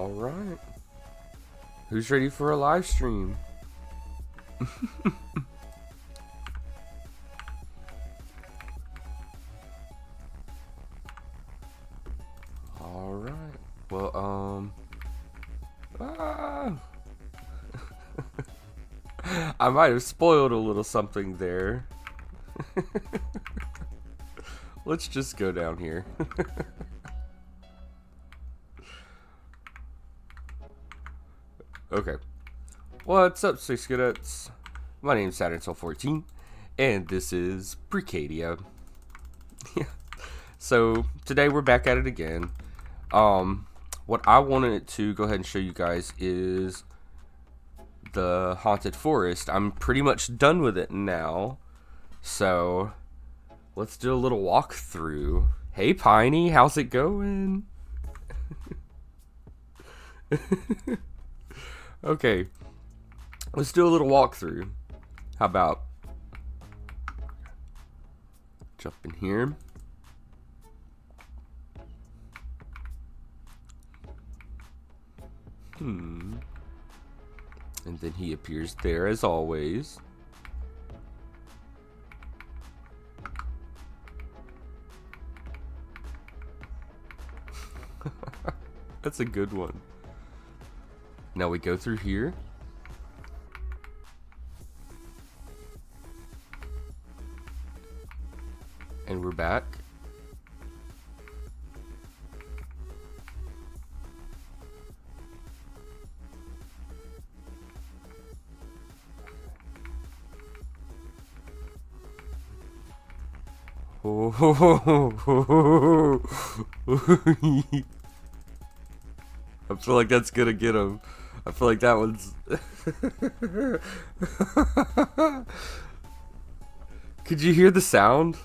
Alright. Who's ready for a live stream? Alright. Well, I might have spoiled a little something there. Let's just go down here. Okay. What's up, Six Cadets? My name's Saturn14, and this is Brickadia. So today we're back at it again. What I wanted to go ahead and show you guys is the haunted forest. I'm pretty much done with it now, so let's do a little walkthrough. Hey Piney, how's it going? Okay, let's do a little walkthrough. How about jump in here? And then he appears there as always. That's a good one. Now we go through here. And we're back. I feel like that's gonna get him. I feel like that one's... Could you hear the sound?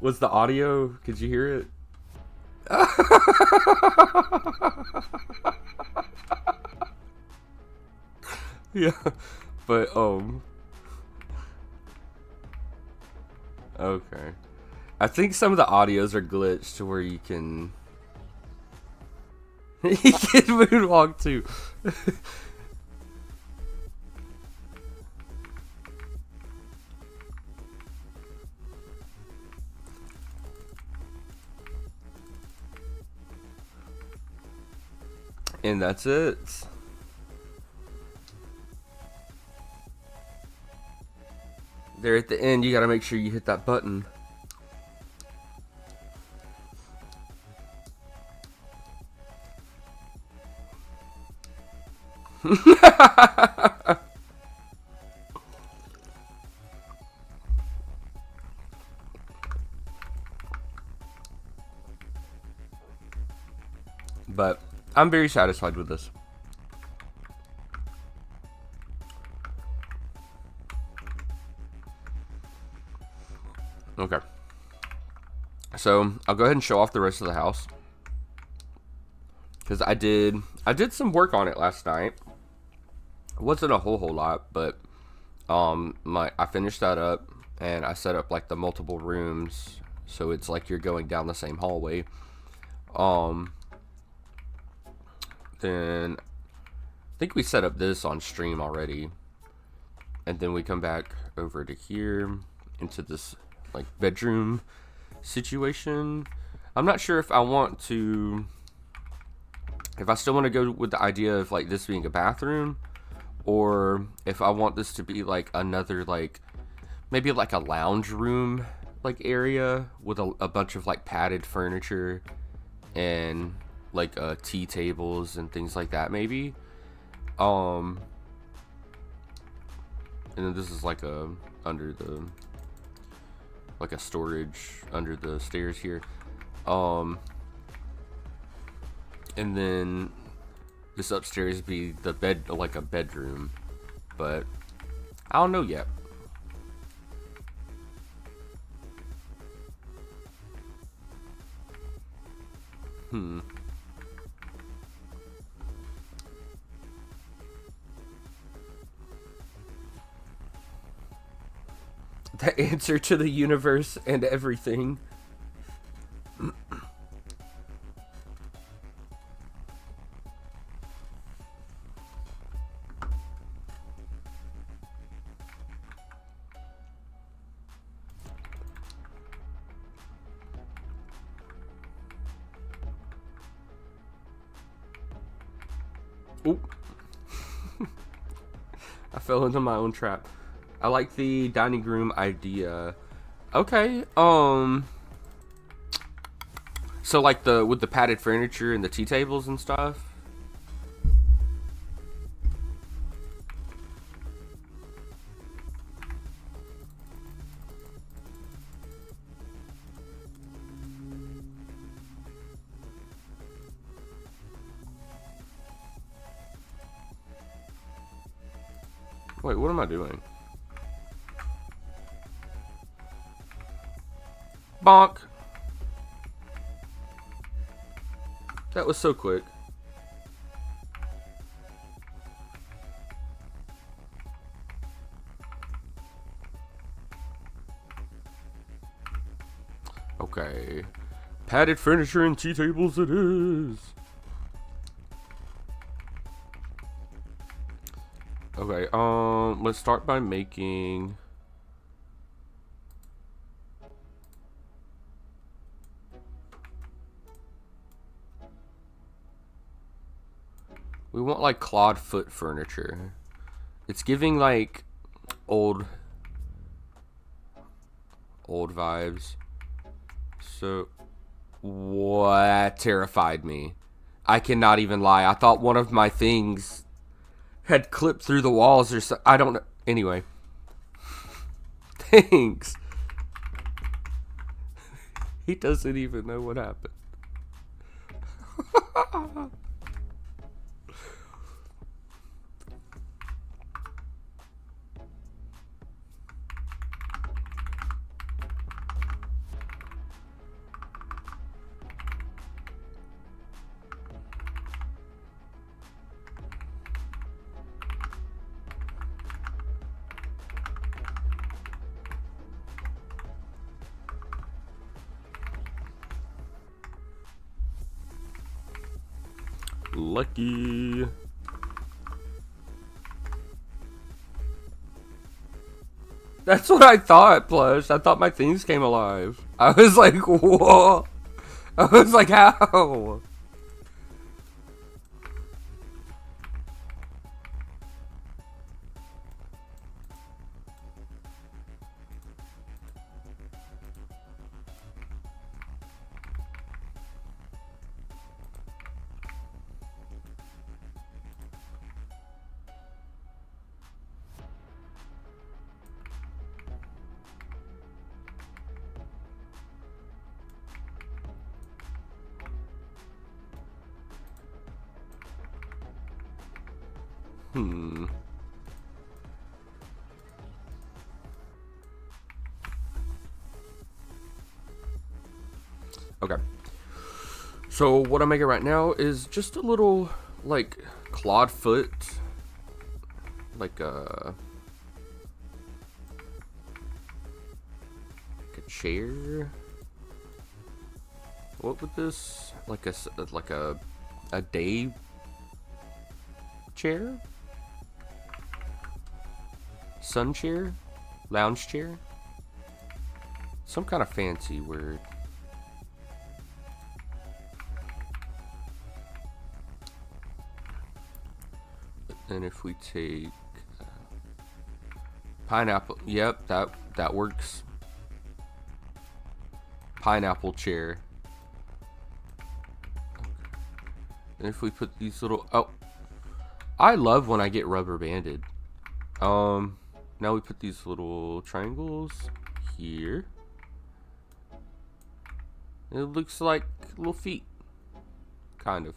Was the audio? Could you hear it? Yeah, but okay. I think some of the audios are glitched to where you can... He can moonwalk too. And that's it. There at the end, you gotta make sure you hit that button. But I'm very satisfied with this. Okay. So I'll go ahead and show off the rest of the house. Because I did some work on it last night. It wasn't a whole lot, but I finished that up and I set up like the multiple rooms, so it's like you're going down the same hallway. Then I think we set up this on stream already, and then we come back over to here into this like bedroom situation. I'm not sure if I still want to go with the idea of like this being a bathroom, or if I want this to be like another, like maybe like a lounge room like area with a bunch of like padded furniture and like tea tables and things like that maybe. And then this is like a storage under the stairs here. And then this upstairs be the bed, like a bedroom, but I don't know yet. The answer to the universe and everything. Oop. I fell into my own trap. I like the dining room idea. Okay. So like with the padded furniture and the tea tables and stuff. Wait, what am I doing? Bonk. That was so quick. Okay. Padded furniture and tea tables it is. Okay, let's start by making... We want like clawed foot furniture. It's giving like old vibes. So what terrified me? I cannot even lie. I thought one of my things had clipped through the walls or so. I don't know. Anyway. Thanks. He doesn't even know what happened. Lucky. That's what I thought, Plush. I thought my things came alive. I was like, whoa. I was like, how? Okay. So what I'm making right now is just a little like clawed foot, like a chair. What would this like a day chair, sun chair, lounge chair, some kind of fancy word. And if we take pineapple, yep, that works. Pineapple chair. And if we put these little, oh, I love when I get rubber banded. Now we put these little triangles here. It looks like little feet, kind of.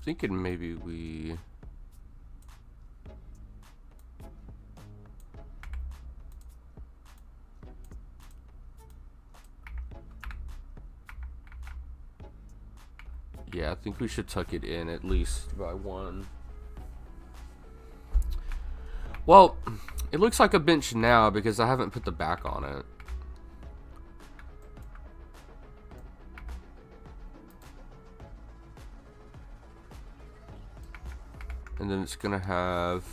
Thinking maybe we I think we should tuck it in at least by one. Well, it looks like a bench now because I haven't put the back on it. And then it's gonna have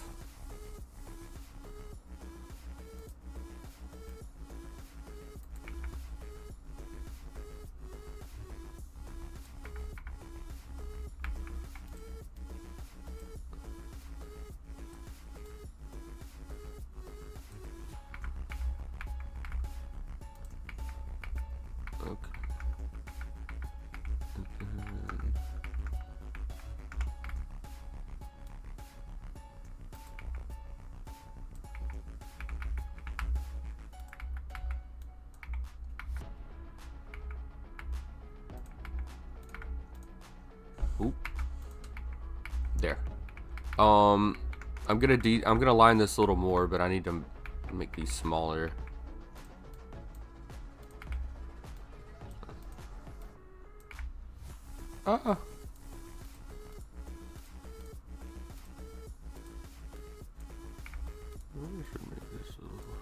okay. Oop. There. I'm gonna line this a little more, but I need to make these smaller. Uh-uh. Maybe I should make this a little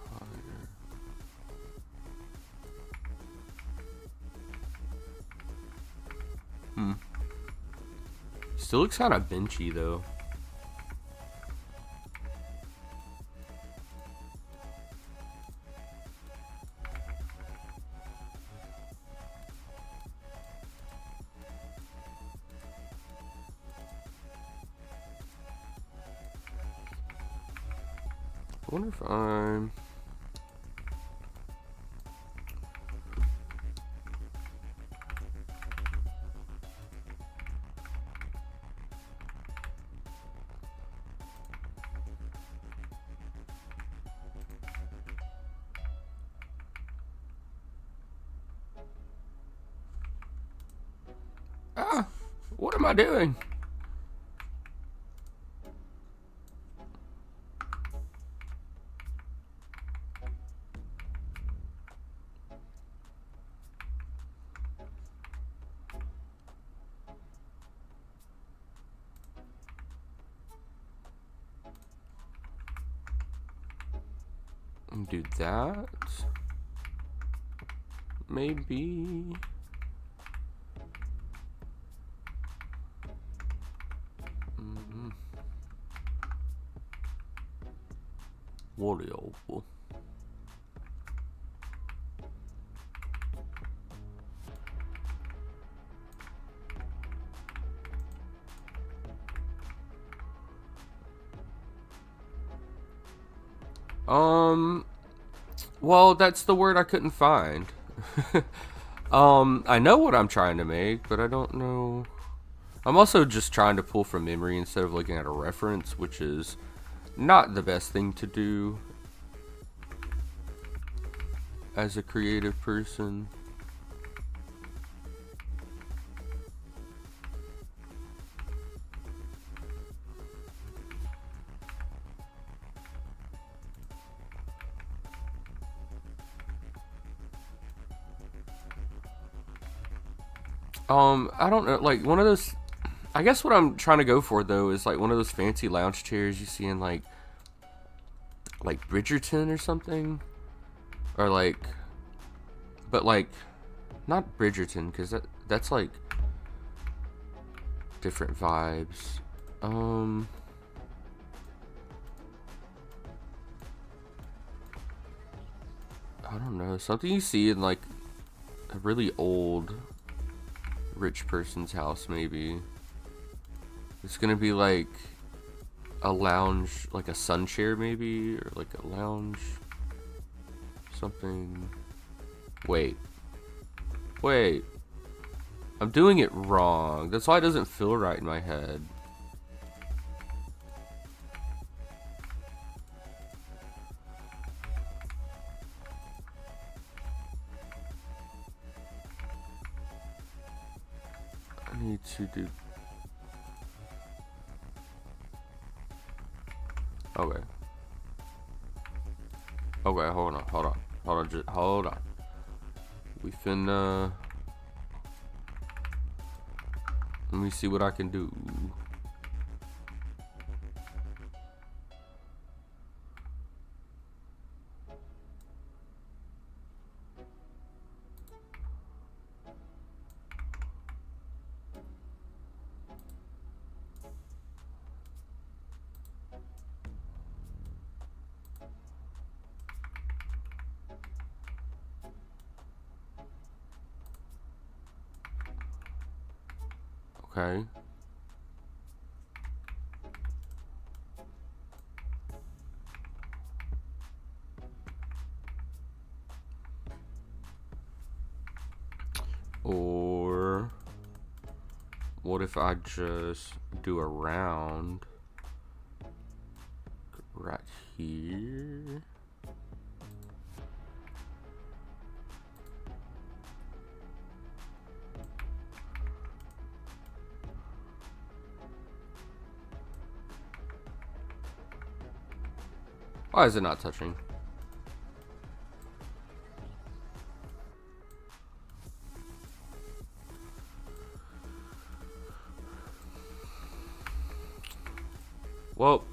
higher. Still looks kind of benchy though. I wonder if I'm... Ah! What am I doing? Do that. Maybe. Wario. Well, that's the word I couldn't find. I know what I'm trying to make, but I don't know. I'm also just trying to pull from memory instead of looking at a reference, which is not the best thing to do as a creative person. I don't know, like one of those, I guess what I'm trying to go for though is like one of those fancy lounge chairs you see in like Bridgerton or something, or like, but like not Bridgerton because that's like different vibes. I don't know, something you see in like a really old rich person's house maybe. It's gonna be like a lounge, like a sun chair maybe, or like a lounge something. Wait, I'm doing it wrong. That's why it doesn't feel right in my head. I need to do... Okay. Okay, hold on, just hold on. We finna... Let me see what I can do. Okay. Or what if I just do a round right here? Why is it not touching? Well,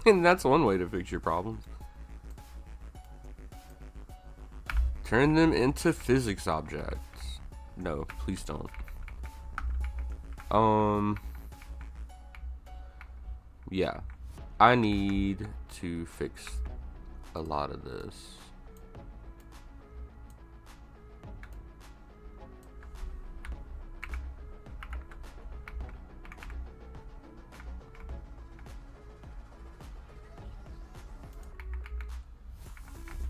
and that's one way to fix your problems. Turn them into physics objects. No, please don't. Yeah. I need to fix a lot of this.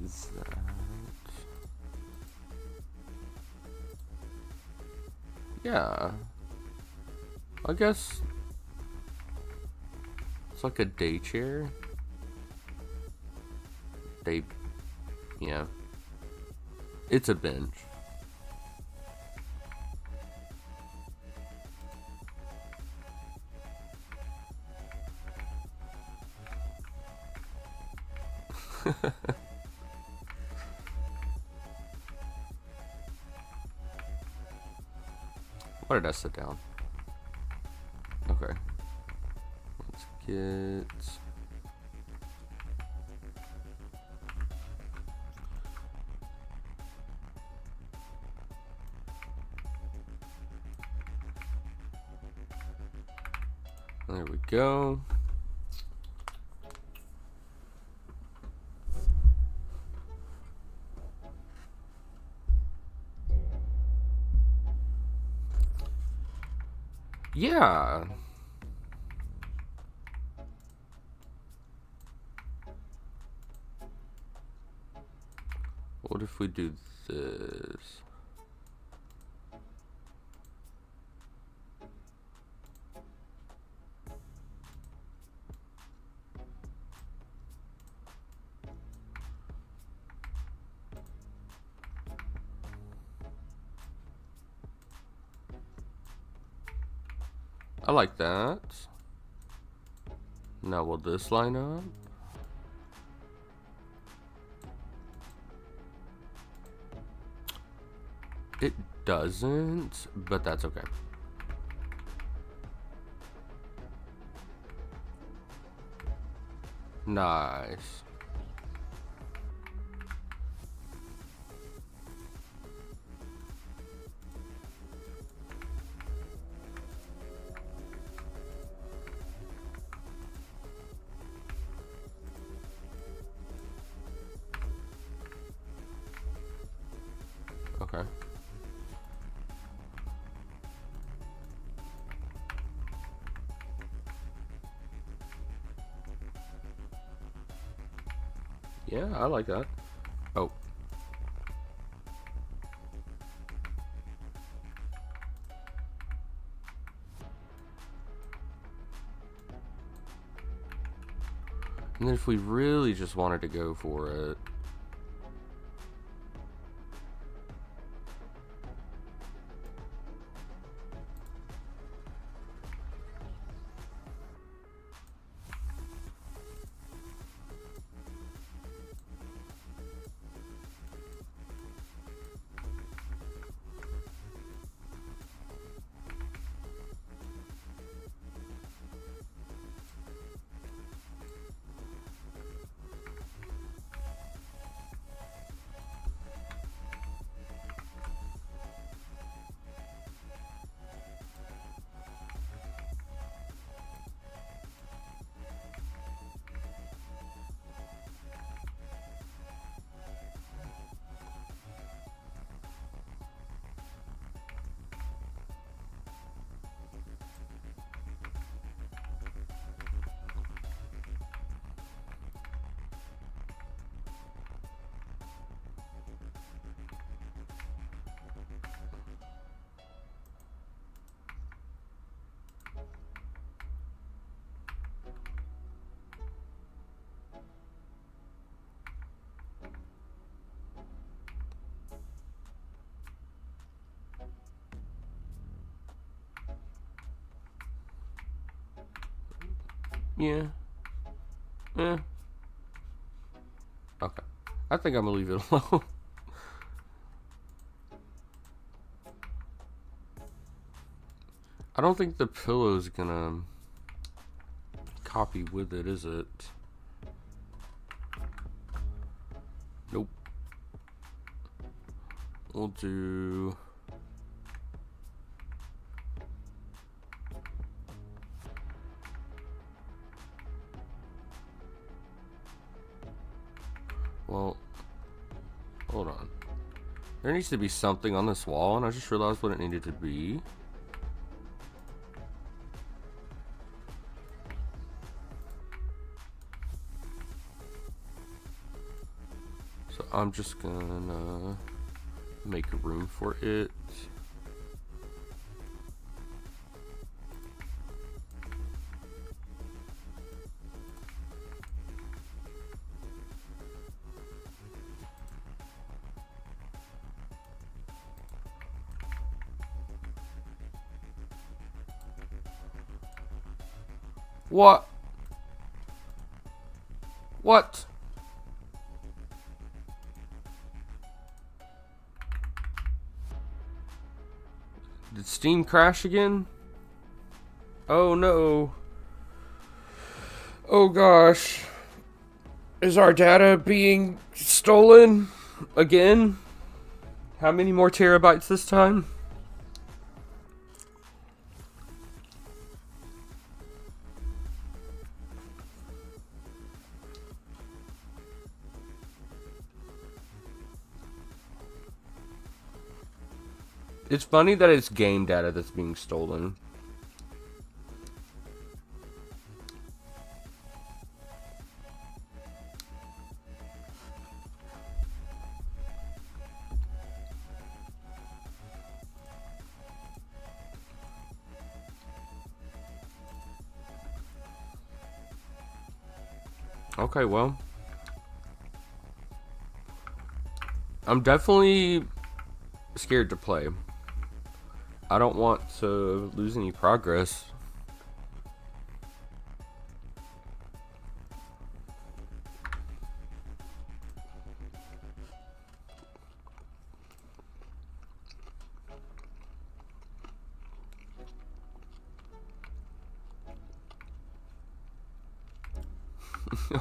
Is that... Yeah. I guess it's like a day chair. Yeah. It's a bench. Why did I sit down? Okay. Let's get... There we go. Yeah. What if we do this? I like that. Now will this line up? It doesn't, but that's okay. Nice. Okay. Yeah, I like that. Oh. And then if we really just wanted to go for it, Yeah. Eh. Okay. I think I'm gonna leave it alone. I don't think the pillow's gonna copy with it, is it? Nope. We'll do... Well, hold on. There needs to be something on this wall, and I just realized what it needed to be. So I'm just gonna make room for it. What? What? Did Steam crash again? Oh no. Oh gosh. Is our data being stolen again? How many more terabytes this time? It's funny that it's game data that's being stolen. Okay, well. I'm definitely scared to play. I don't want to lose any progress.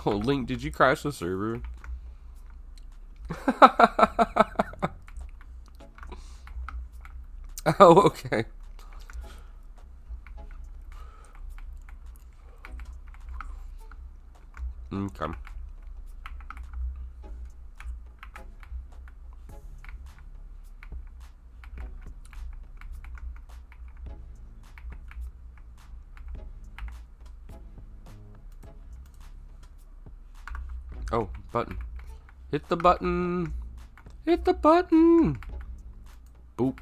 Oh, Link, did you crash the server? Oh, okay. Okay. Oh, button. Hit the button. Hit the button. Boop.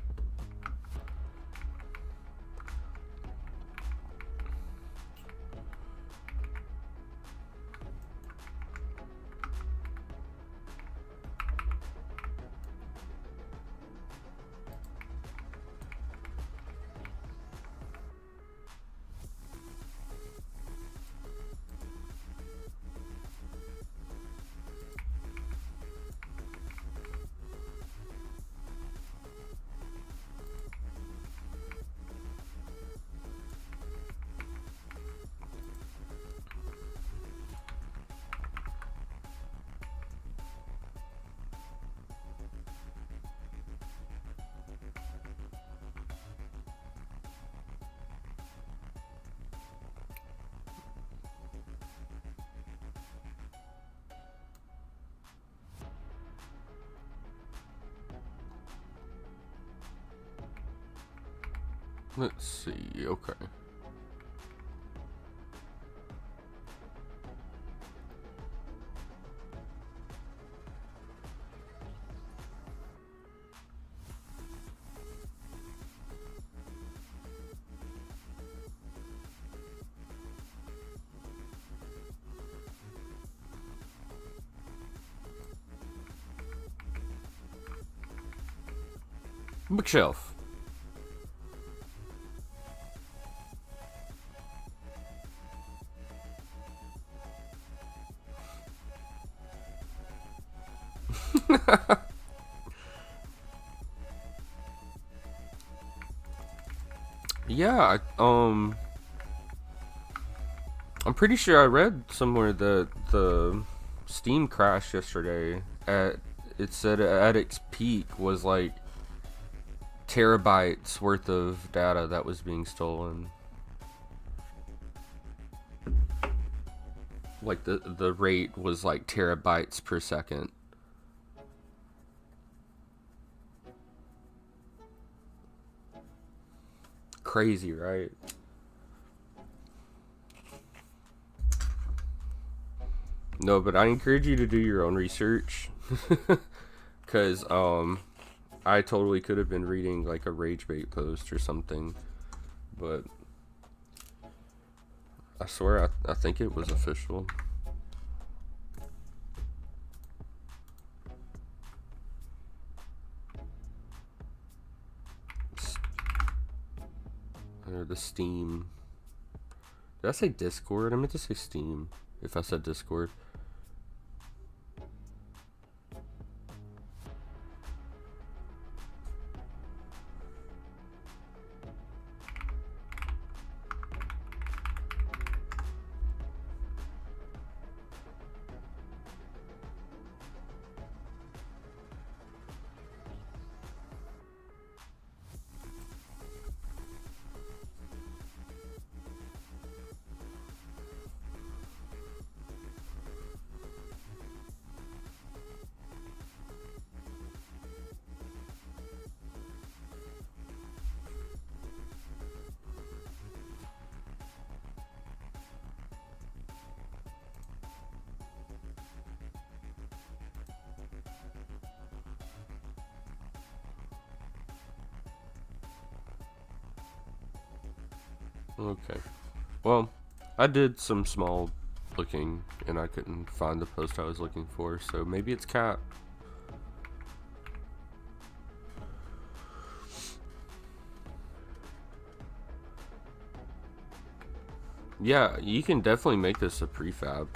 Let's see. Okay. Bookshelf. Yeah, I'm pretty sure I read somewhere that the Steam crashed yesterday. It said at its peak was like terabytes worth of data that was being stolen. Like the rate was like terabytes per second. Crazy, right? No, but I encourage you to do your own research. Cause I totally could have been reading like a rage bait post or something, but I swear I think it was official. Or the Steam. Did I say Discord? I meant to say Steam. If I said Discord. Okay. Well, I did some small looking and I couldn't find the post I was looking for, so maybe it's cat. Yeah, you can definitely make this a prefab.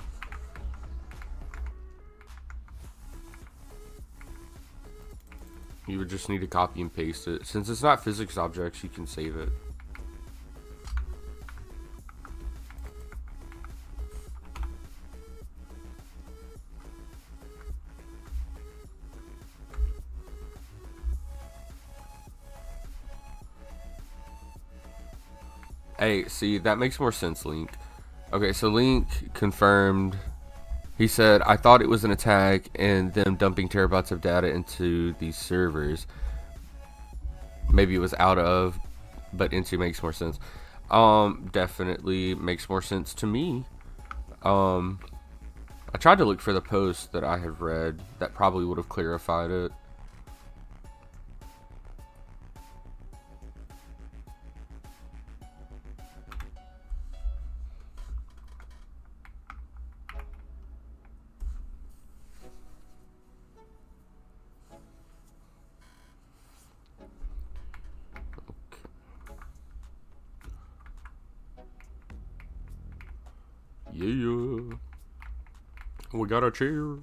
You would just need to copy and paste it. Since it's not physics objects, you can save it. Hey, see, that makes more sense, Link. Okay, so Link confirmed. He said, I thought it was an attack and them dumping terabytes of data into these servers. Maybe it was out of, but into makes more sense. Definitely makes more sense to me. I tried to look for the post that I have read that probably would have clarified it. Yeah. We got a chair.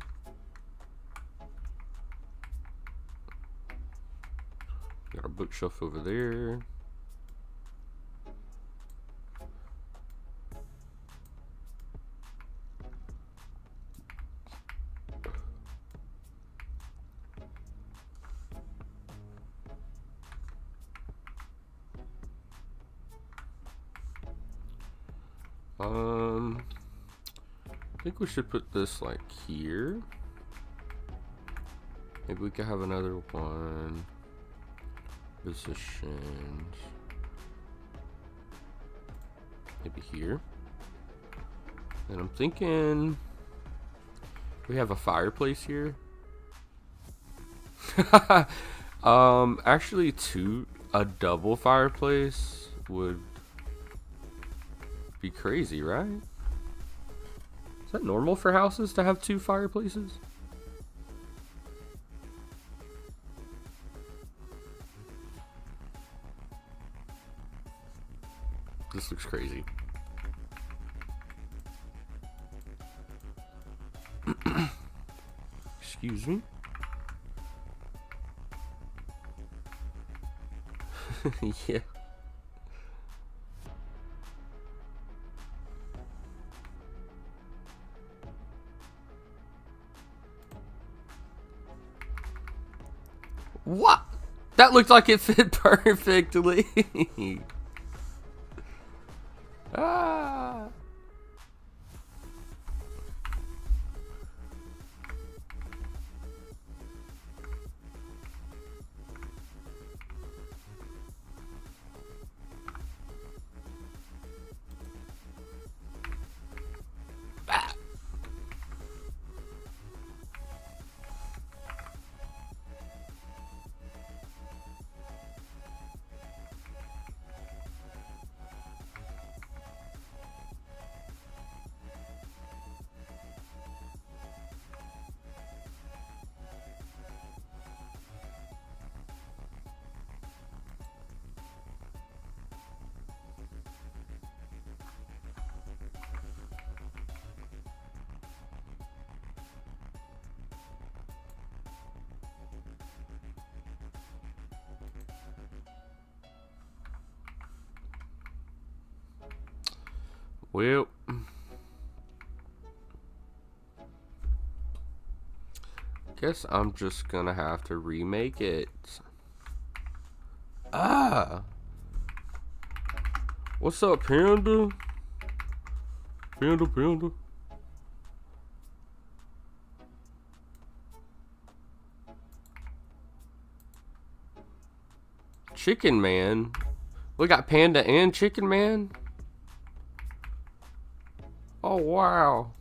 Got a bookshelf over there. I think we should put this like here. Maybe we could have another one. Positions. Maybe here. And I'm thinking we have a fireplace here. Actually a double fireplace would be crazy, right? Is that normal for houses to have two fireplaces? This looks crazy. Excuse me. Yeah. What? That looked like it fit perfectly. Ah. Well, guess I'm just gonna have to remake it. Ah. What's up, Panda? Panda. Chicken Man? We got Panda and Chicken Man? Oh, wow.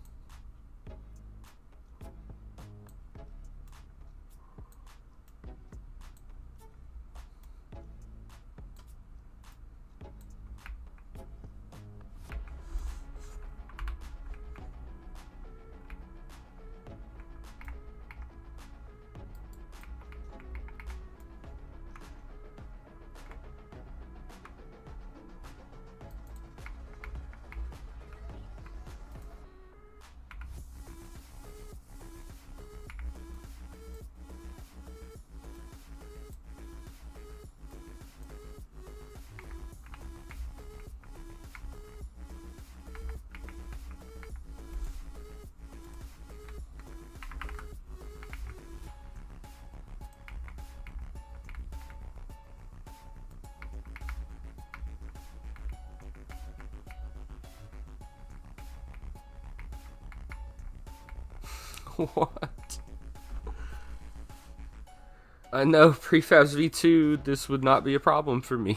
What? I know, Prefabs V2, this would not be a problem for me.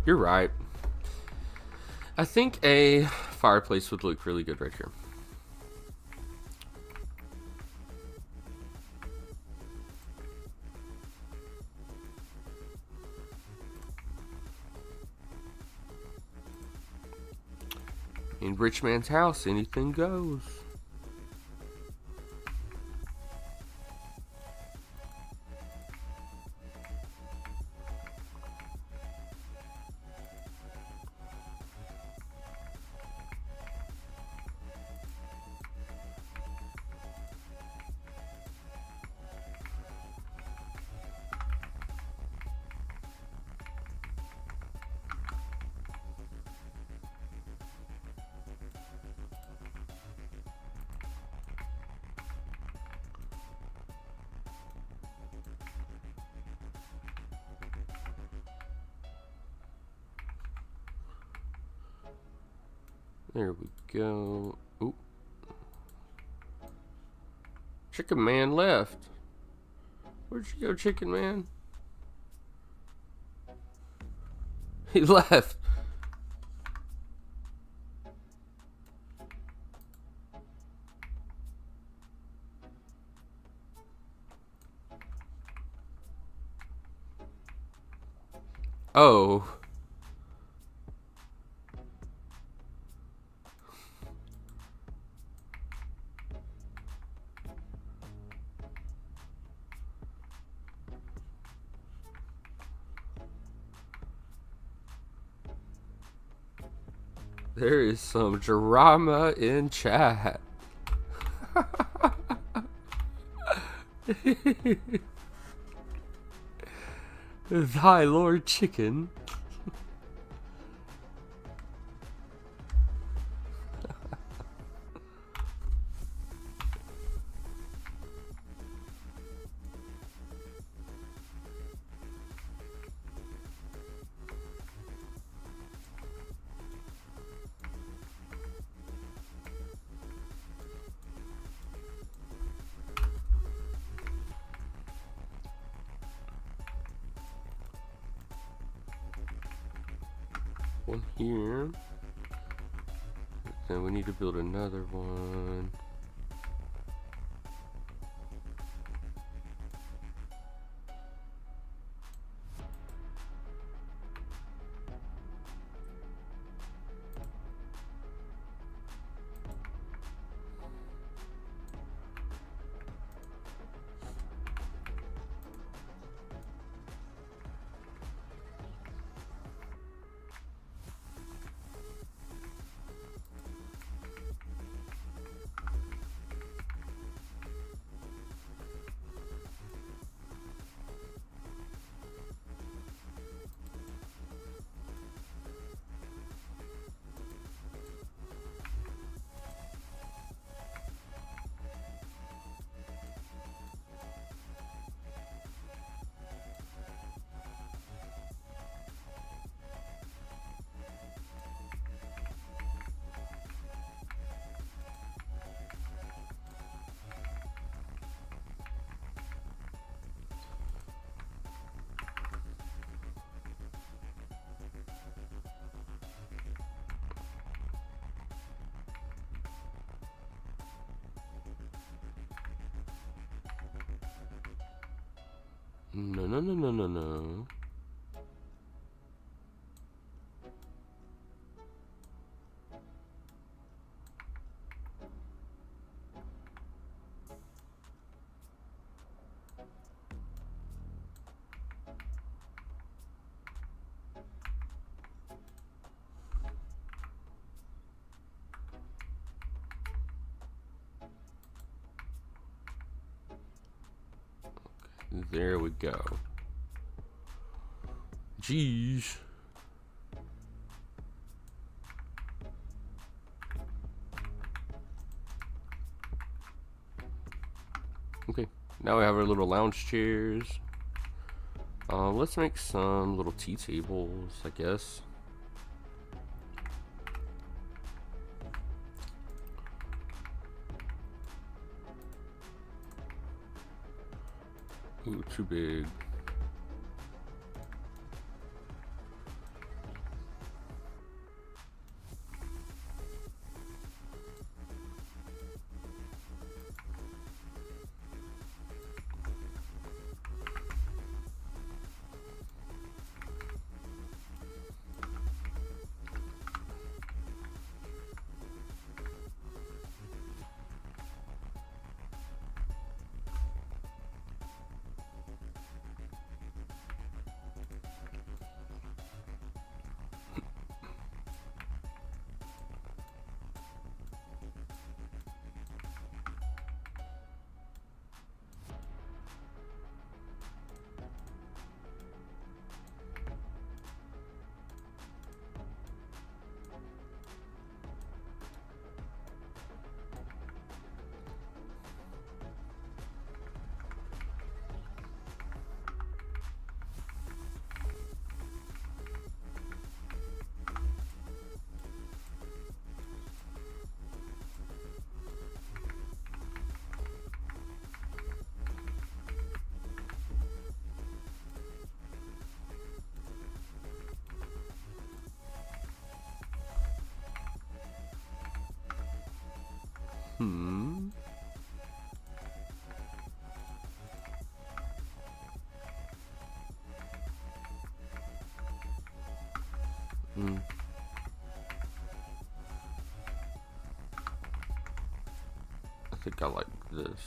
You're right. I think a fireplace would look really good right here. In Rich Man's house, anything goes. There we go. Ooh. Chicken Man left. Where'd you go, Chicken Man? He left. Oh. There is some drama in chat. Thy Lord Chicken. One here. Then we need to build another one. No, no, no, no, no, no. There we go. Jeez. Okay, now we have our little lounge chairs. Let's make some little tea tables, I guess. Ooh, too big. Hmm. Hmm. I think I like this.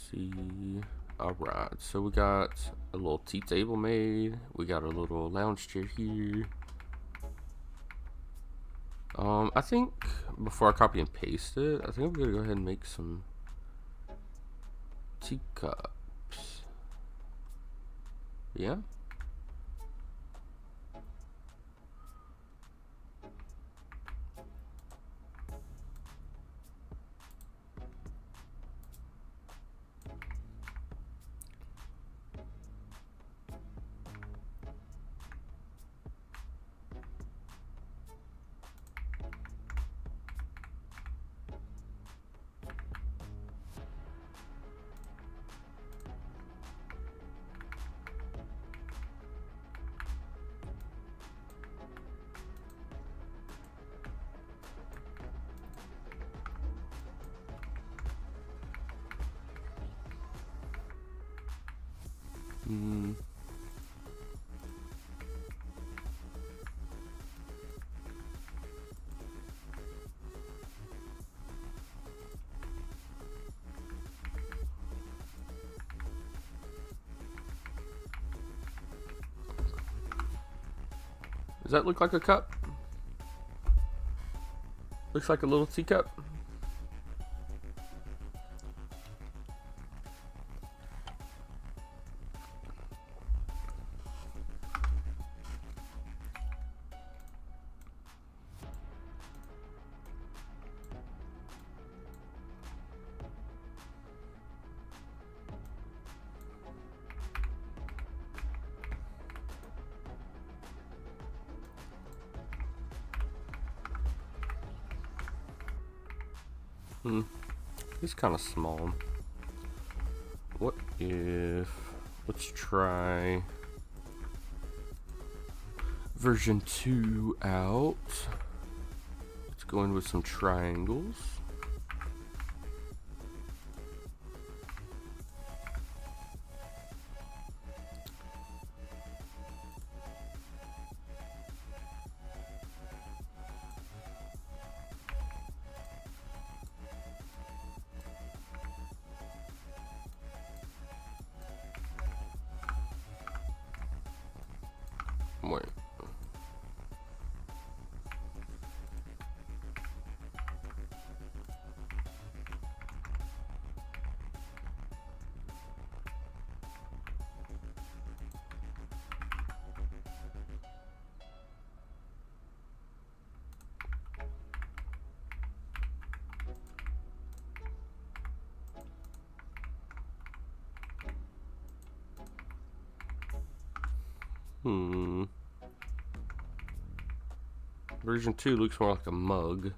See. Alright, so we got a little tea table made. We got a little lounge chair here. I think before I copy and paste it, I think I'm gonna go ahead and make some teacups. Yeah. Does that look like a cup? Looks like a little teacup. It's kind of small. What if, let's try version 2 out. Let's go in with some triangles. Wait. Version 2 looks more like a mug.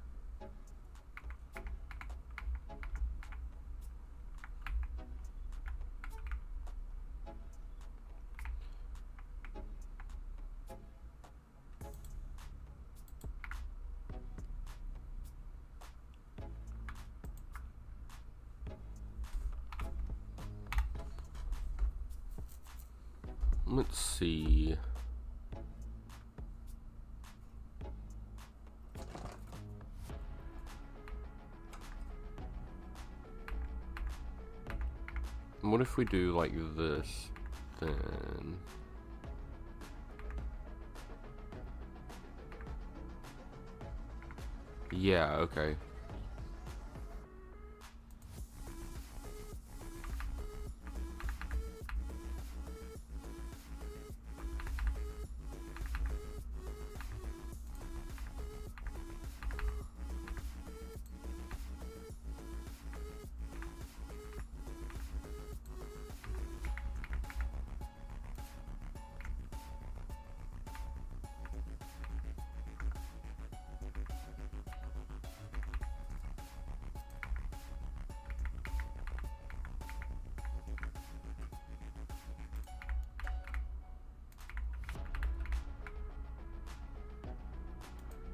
Let's see. What if we do like this, then? Yeah, okay.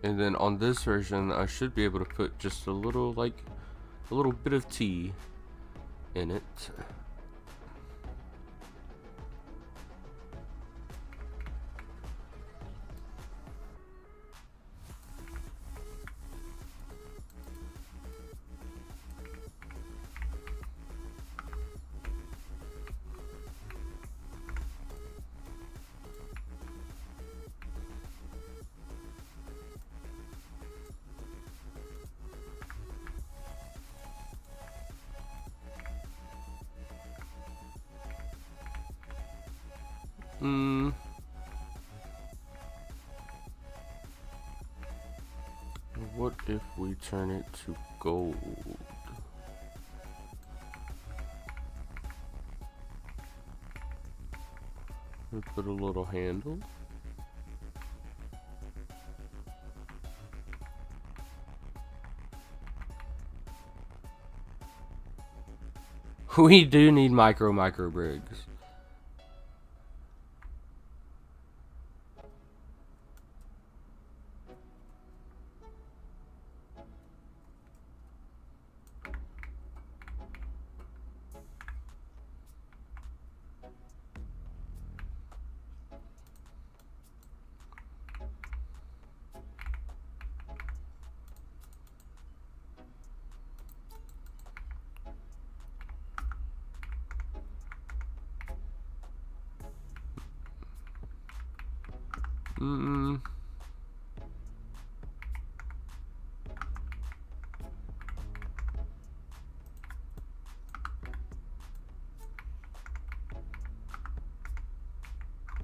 And then on this version, I should be able to put just a little, like, a little bit of tea in it. What if we turn it to gold? We put a little handle. We do need micro bricks.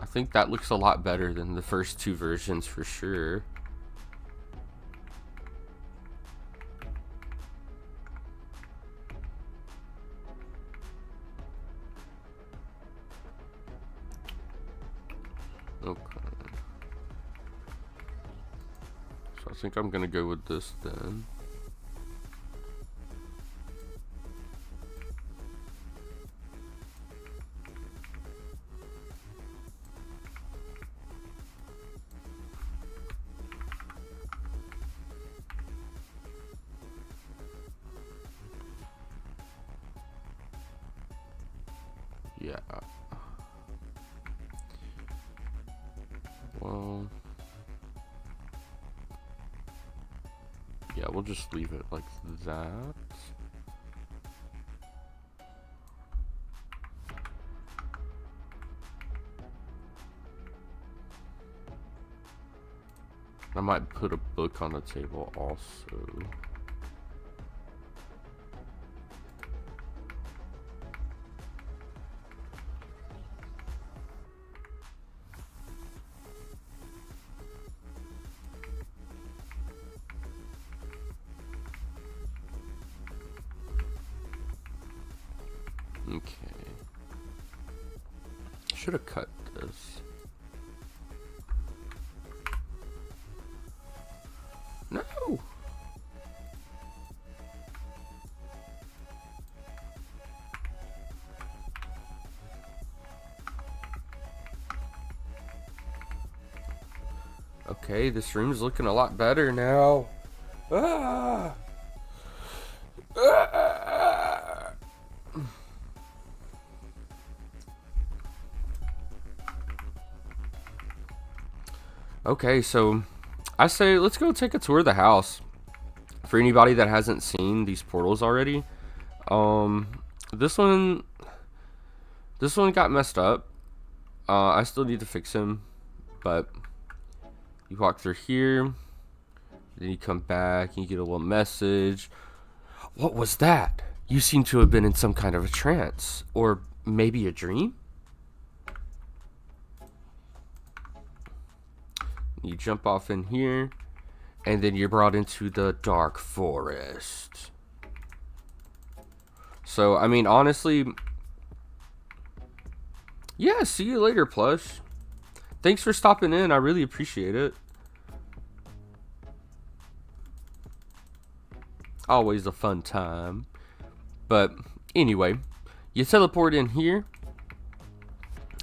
I think that looks a lot better than the first two versions for sure. Okay. So I think I'm gonna go with this then. Yeah. Well, yeah, we'll just leave it like that. I might put a book on the table also. Okay. Should have cut this. No. Okay, this room's looking a lot better now. Ah. Ah. Okay, so I say let's go take a tour of the house. For anybody that hasn't seen these portals already, this one got messed up. I still need to fix him, but you walk through here, then you come back and you get a little message. What was that? You seem to have been in some kind of a trance, or maybe a dream? You jump off in here, and then you're brought into the dark forest. So, I mean, honestly, yeah, see you later, Plush. Thanks for stopping in. I really appreciate it. Always a fun time. But anyway, you teleport in here,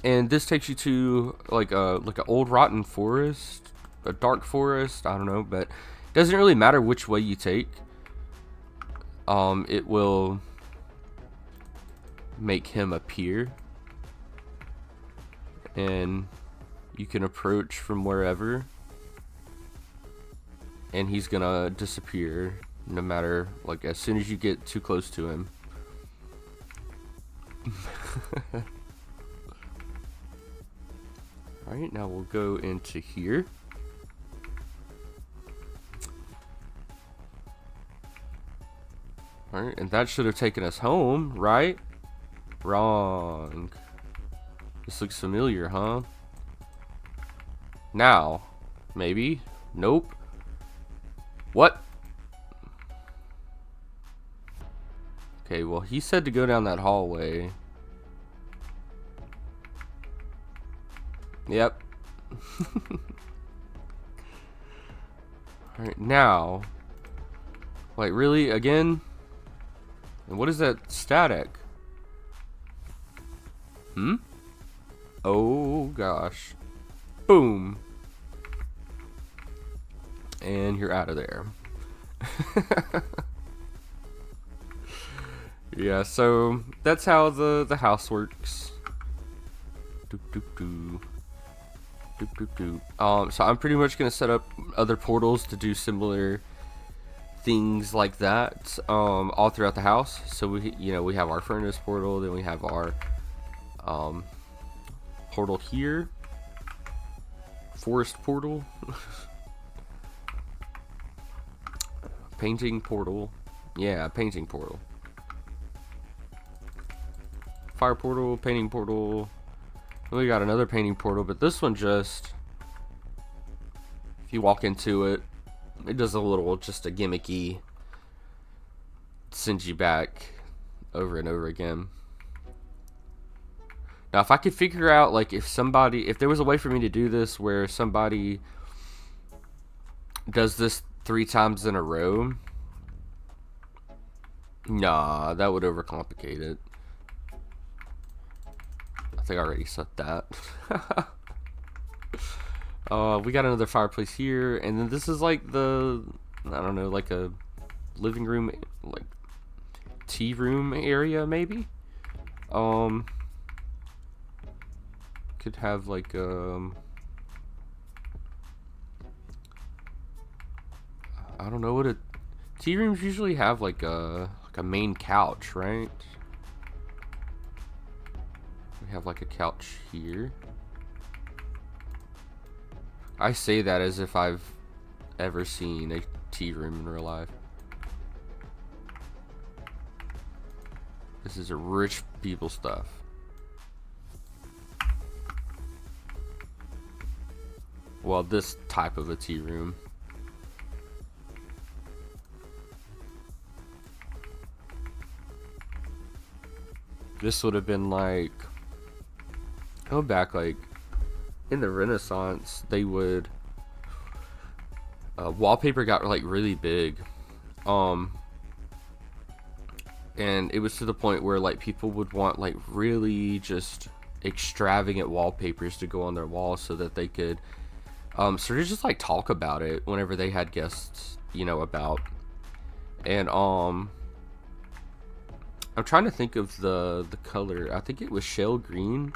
and this takes you to like an old rotten forest, a dark forest. I don't know, but it doesn't really matter which way you take. It will make him appear, and you can approach from wherever, and he's gonna disappear no matter, like, as soon as you get too close to him. Alright, now we'll go into here. Alright, and that should have taken us home, right? Wrong. This looks familiar, huh? Now, maybe? Nope. What? Okay, well, he said to go down that hallway. Yep. Alright, now. Like, really? Again? And what is that static? Oh, gosh. Boom. And you're out of there. Yeah, so that's how the house works. Doop, doop, doop. Doop, doop, doop. So I'm pretty much gonna set up other portals to do similar things like that, all throughout the house. So we have our furnace portal, then we have our portal here, forest portal, painting portal, yeah, painting portal, fire portal, painting portal. We got another painting portal, but this one just, if you walk into it, it does a little, just a gimmicky, sends you back over and over again. Now, if I could figure out, like, if there was a way for me to do this where somebody does this 3 times in a row, nah, that would overcomplicate it. I think I already set that. We got another fireplace here, and then this is like I don't know, like a living room, like tea room area, maybe. Could have like I don't know what tea rooms usually have, like a main couch, right? We have like a couch here. I say that as if I've ever seen a tea room in real life. This is a rich people stuff. Well, this type of a tea room. This would have been like, go back, like in the Renaissance, they would wallpaper got like really big, and it was to the point where like people would want like really just extravagant wallpapers to go on their walls so that they could sort of just like talk about it whenever they had guests, about. And I'm trying to think of the color. I think it was shell green.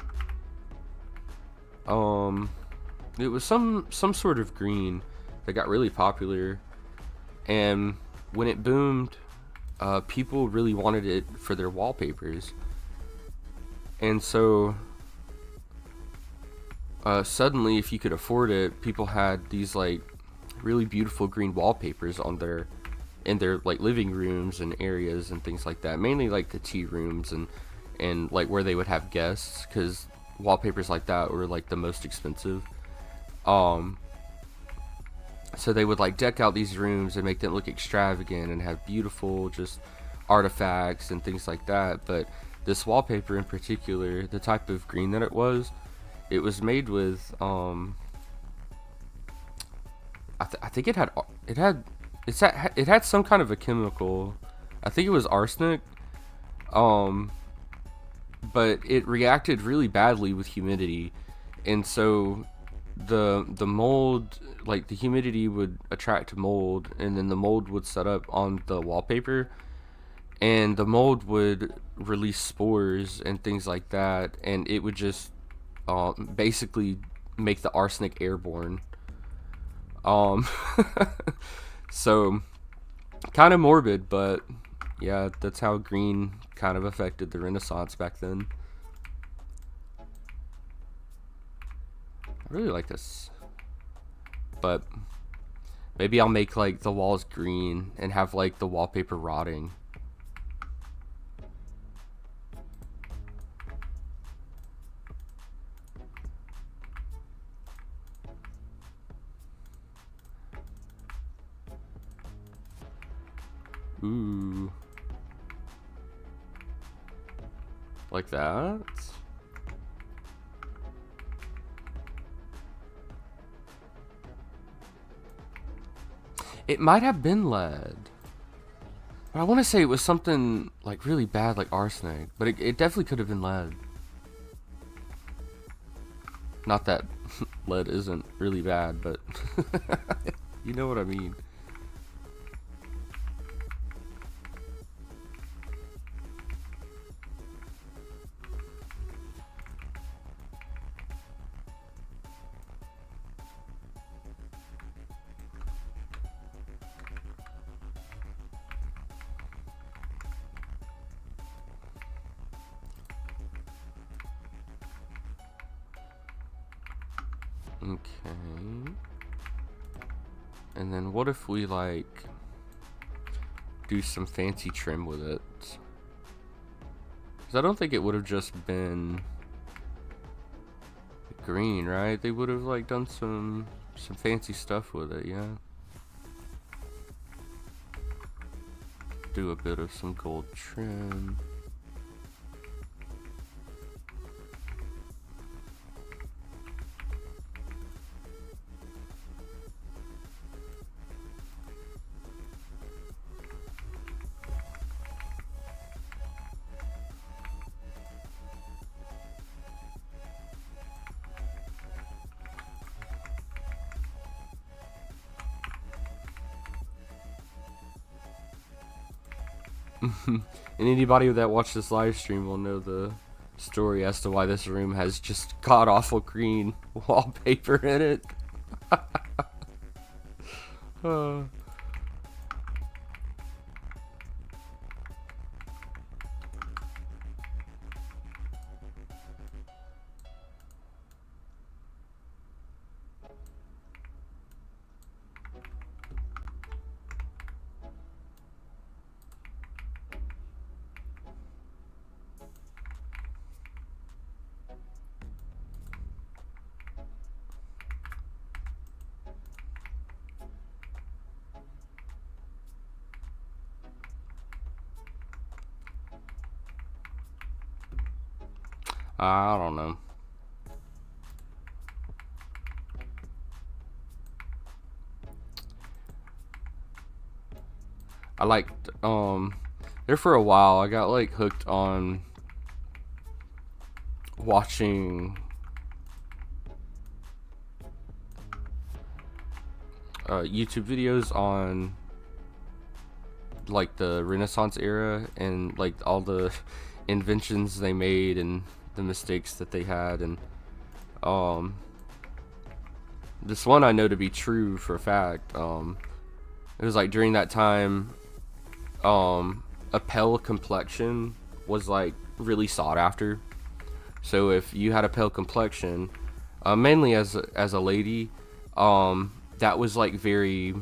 It was some sort of green that got really popular, and when it boomed, people really wanted it for their wallpapers. And so suddenly, if you could afford it, people had these like really beautiful green wallpapers in their like living rooms and areas and things like that, mainly like the tea rooms and like where they would have guests, because wallpapers like that were like the most expensive. So they would like deck out these rooms and make them look extravagant and have beautiful just artifacts and things like that. But this wallpaper in particular, the type of green that it was made with I think it had some kind of a chemical. I think it was arsenic. But it reacted really badly with humidity, and so the mold, like the humidity would attract mold, and then the mold would set up on the wallpaper, and the mold would release spores and things like that, and it would just basically make the arsenic airborne. So kind of morbid, but yeah, that's how green kind of affected the Renaissance back then. I really like this, but maybe I'll make like the walls green and have like the wallpaper rotting. Ooh. Like that? It might have been lead. But I want to say it was something like really bad, like arsenic. But it definitely could have been lead. Not that lead isn't really bad, but you know what I mean. Okay. And then what if we like do some fancy trim with it? Because I don't think it would have just been green, right? They would have like done some fancy stuff with it, yeah. Do a bit of some gold trim. And anybody that watched this live stream will know the story as to why this room has just god awful green wallpaper in it. uh. I don't know. I liked there for a while I got like hooked on watching YouTube videos on like the Renaissance era and like all the inventions they made and the mistakes that they had, and this one I know to be true for a fact. It was like during that time a pale complexion was like really sought after. So if you had a pale complexion, mainly as a lady, that was like very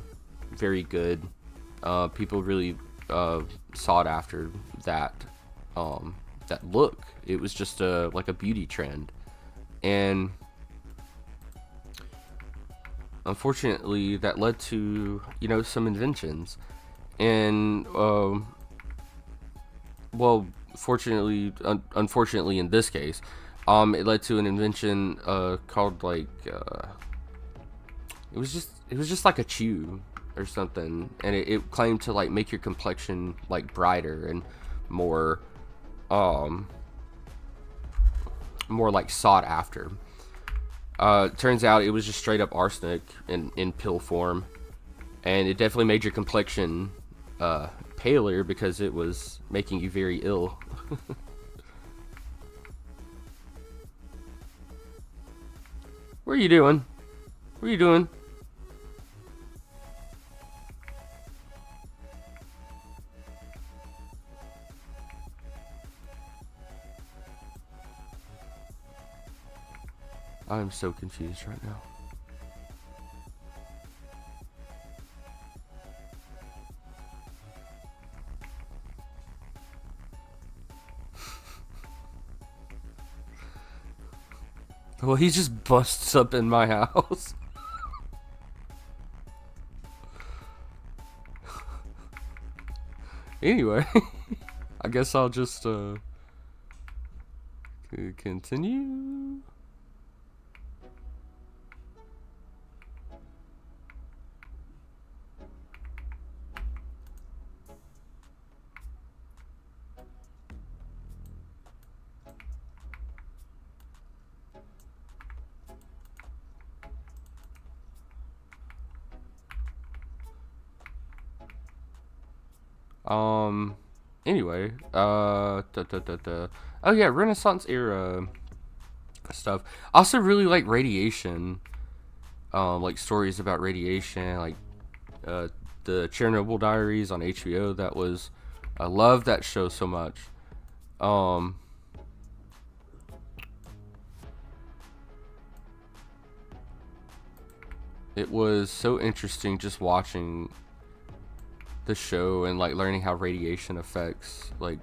good. People really sought after that that look. It was just like a beauty trend, and unfortunately that led to, you know, some inventions, and well, fortunately, unfortunately in this case, it led to an invention called like it was just like a chew or something, and it claimed to like make your complexion like brighter and more more like sought after. Turns out it was just straight up arsenic in pill form, and it definitely made your complexion paler because it was making you very ill. What are you doing? What are you doing? I'm so confused right now. Well, he just busts up in my house. Anyway, I guess I'll just continue. Anyway, oh yeah, Renaissance era stuff. I also really like radiation, like stories about radiation, like the Chernobyl Diaries on HBO. I love that show so much. It was so interesting just watching the show and like learning how radiation affects like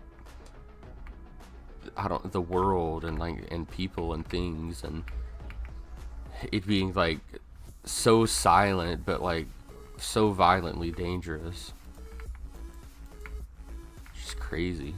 the world and like and people and things, and it being like so silent but like so violently dangerous. Just crazy.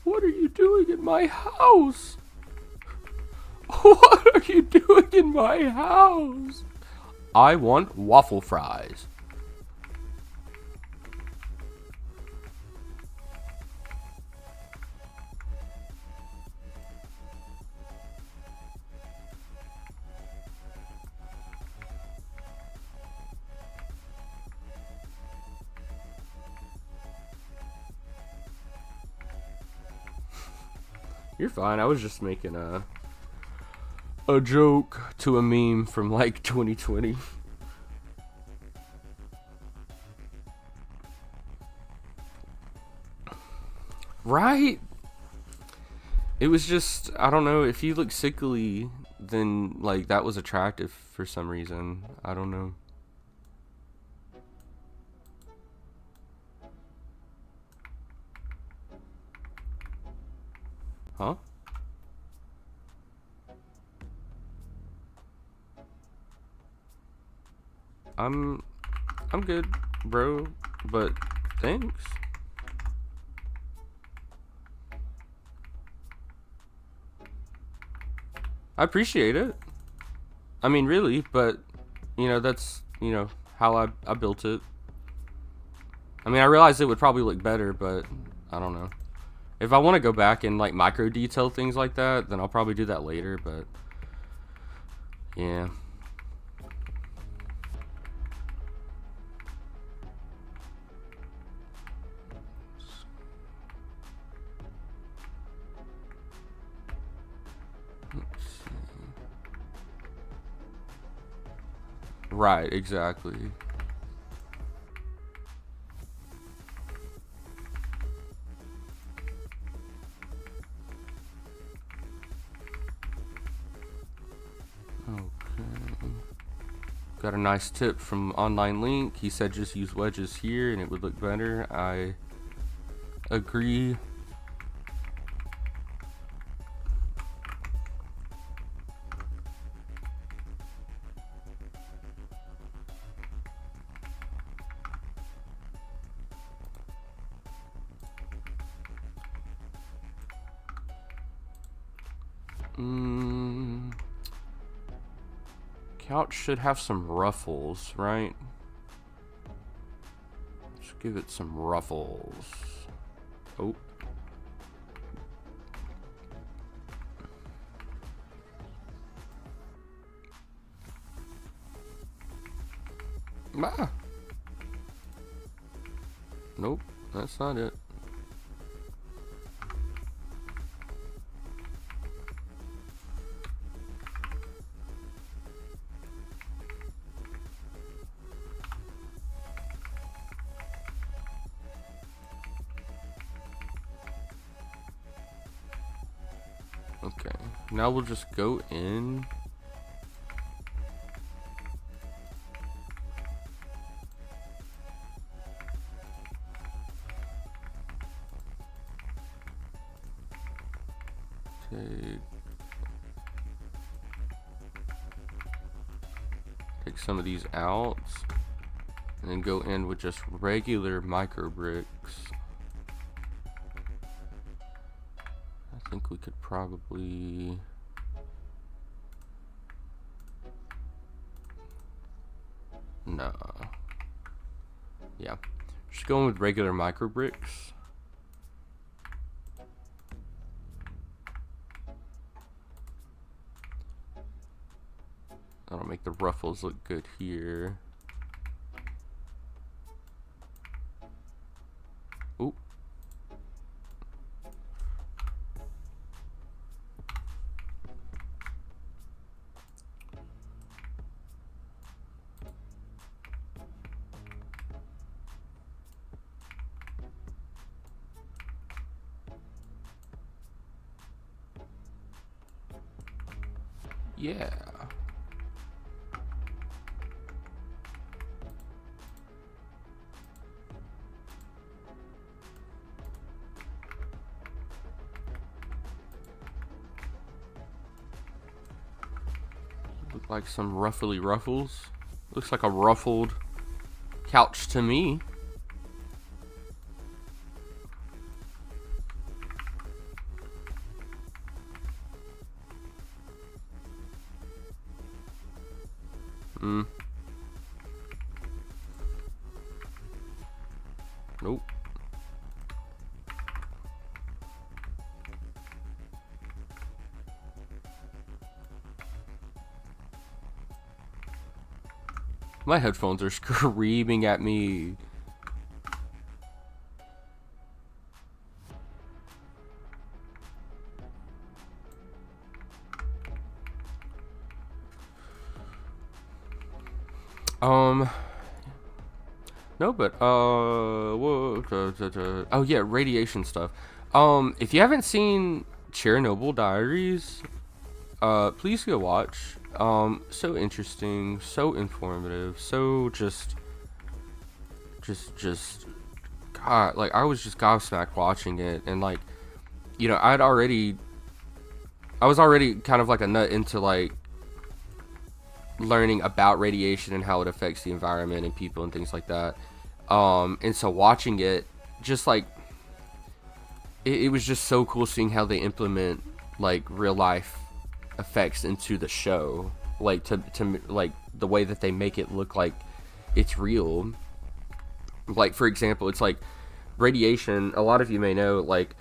What are you doing in my house? What are you doing in my house? I want waffle fries. You're fine. I was just making a joke to a meme from like 2020. Right? It was just, I don't know, if you look sickly, then like that was attractive for some reason. I don't know. Huh? I'm good, bro, but thanks. I appreciate it. I mean, really, but that's how I built it. I mean, I realized it would probably look better, but I don't know. If I want to go back and like micro detail things like that, then I'll probably do that later, but yeah. Right, exactly. Okay. Got a nice tip from Online Link. He said just use wedges here and it would look better. I agree. Couch should have some ruffles, right? Let's give it some ruffles. Oh. Ah. Nope, that's not it. Okay, now we'll just go in. Take some of these out, and then go in with just regular micro bricks. I think we could probably... No. Yeah. Just going with regular micro bricks. That'll make the ruffles look good here. Oop. Yeah. Look like some ruffly ruffles. Looks like a ruffled couch to me. Nope. My headphones are screaming at me. No, but oh yeah, radiation stuff. If you haven't seen Chernobyl Diaries, please go watch. So interesting, so informative, so just God, like I was just gobsmacked watching it, and like, you know, I was already kind of like a nut into like learning about radiation and how it affects the environment and people and things like that. And so watching it, just like it was just so cool seeing how they implement like real life effects into the show, like to like the way that they make it look like it's real. Like for example, it's like radiation. A lot of you may know, like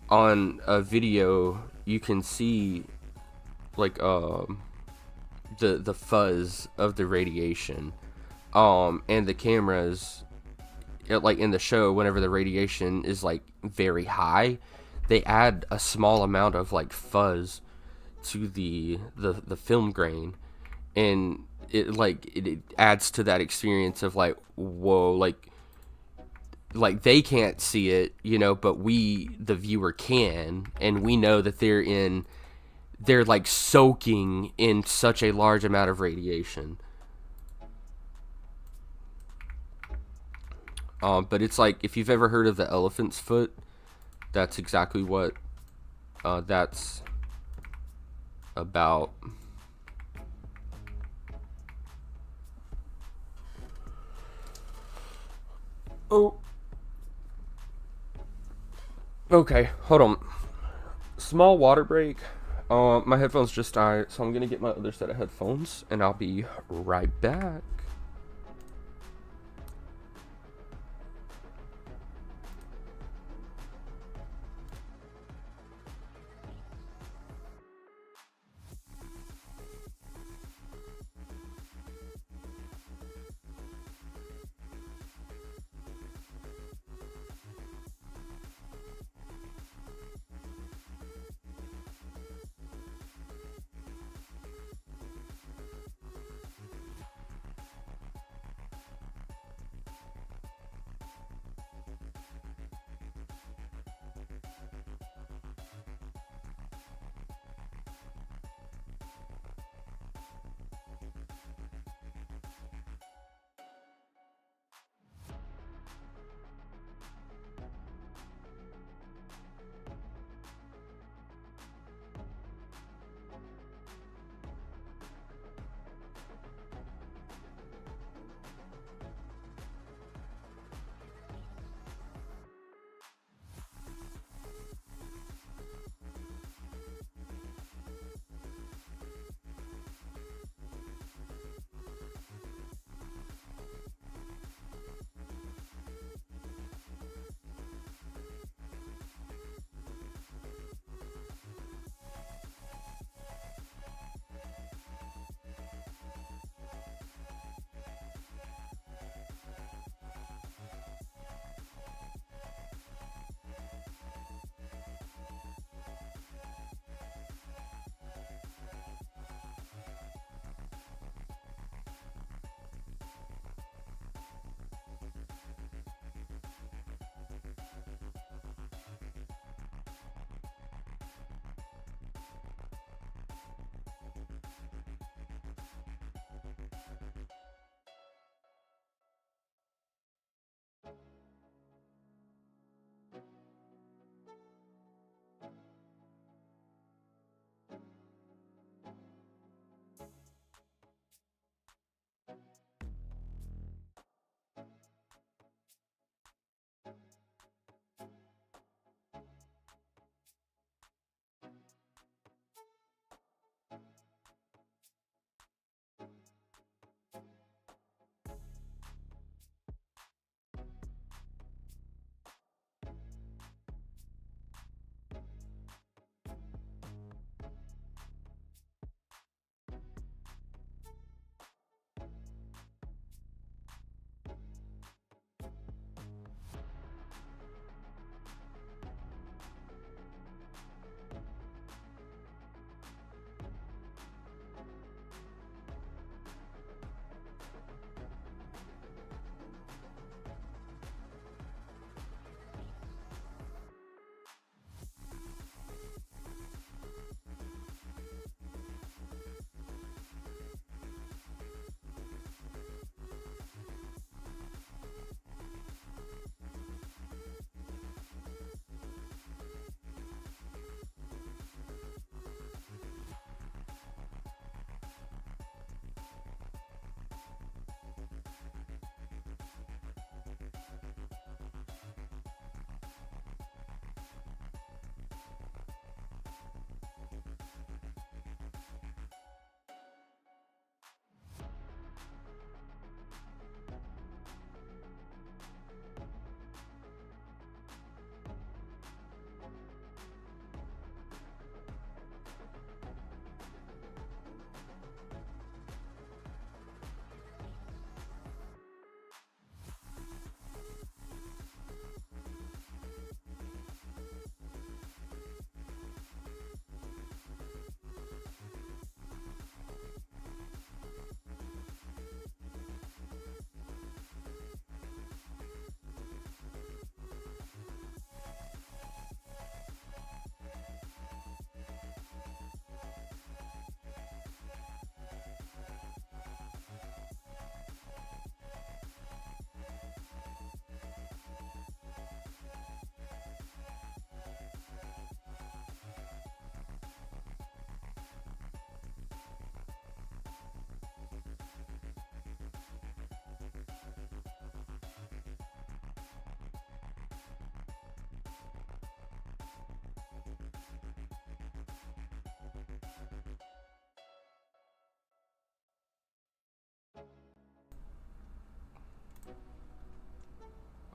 on a video you can see like the fuzz of the radiation, and the cameras, like in the show, whenever the radiation is like very high, they add a small amount of like fuzz to the film grain, and it adds to that experience of like, whoa, like they can't see it, you know, but we, the viewer, can, and we know that they're like soaking in such a large amount of radiation. But it's like, if you've ever heard of the elephant's foot, that's exactly what that's about. Oh. Okay, hold on. Small water break. My headphones just died, so I'm gonna get my other set of headphones, and I'll be right back.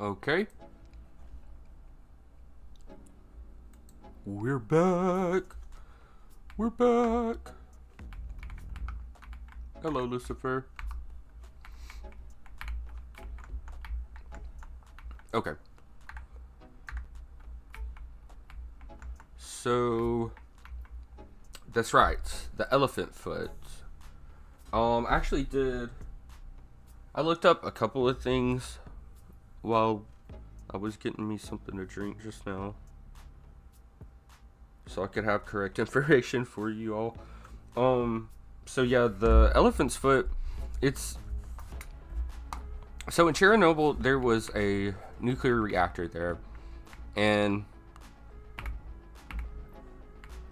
Okay. We're back. We're back. Hello, Lucifer. Okay. So that's right. The elephant foot. Actually did. I looked up a couple of things while I was getting me something to drink just now, so I could have correct information for you all. So yeah, the elephant's foot. It's so in Chernobyl there was a nuclear reactor there, and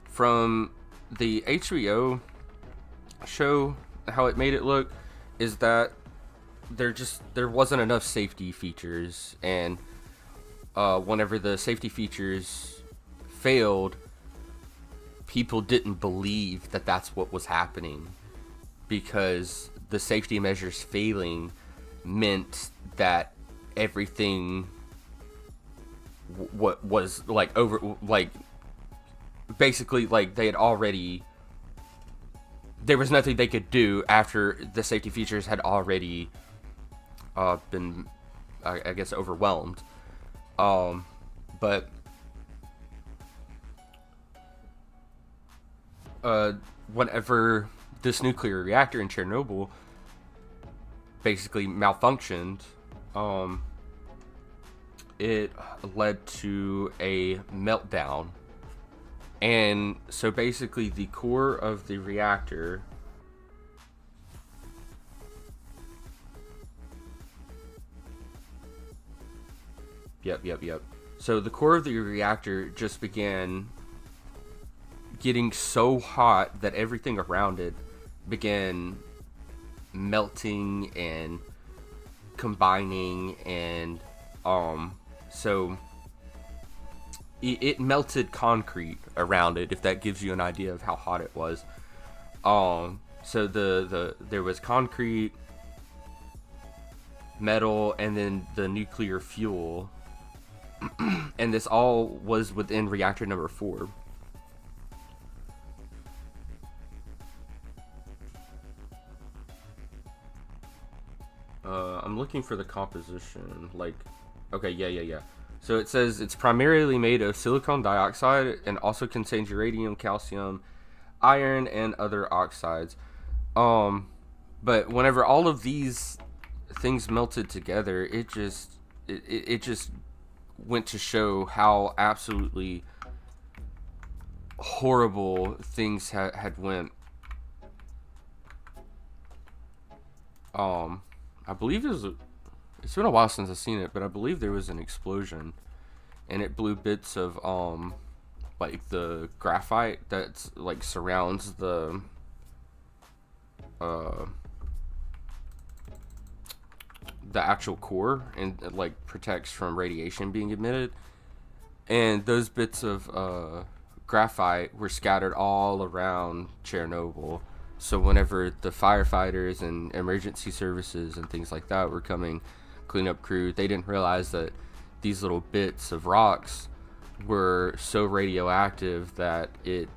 from the HBO show, how it made it look is that there wasn't enough safety features, and whenever the safety features failed, people didn't believe that that's what was happening, because the safety measures failing meant that everything what was like over, like basically like they had already, there was nothing they could do after the safety features had already been, I guess, overwhelmed. But whenever this nuclear reactor in Chernobyl basically malfunctioned, it led to a meltdown. And so basically the core of the reactor Yep. So the core of the reactor just began getting so hot that everything around it began melting and combining, and so it melted concrete around it, if that gives you an idea of how hot it was. So there was concrete, metal, and then the nuclear fuel. And this all was within reactor number 4. I'm looking for the composition. Like, okay, yeah. So it says it's primarily made of silicon dioxide and also contains uranium, calcium, iron, and other oxides. But whenever all of these things melted together, it just went to show how absolutely horrible things had went. I believe it's been a while since I've seen it, but I believe there was an explosion, and it blew bits of like the graphite that's like surrounds the actual core, and it like protects from radiation being emitted. And those bits of graphite were scattered all around Chernobyl. So whenever the firefighters and emergency services and things like that were coming, cleanup crew, they didn't realize that these little bits of rocks were so radioactive that it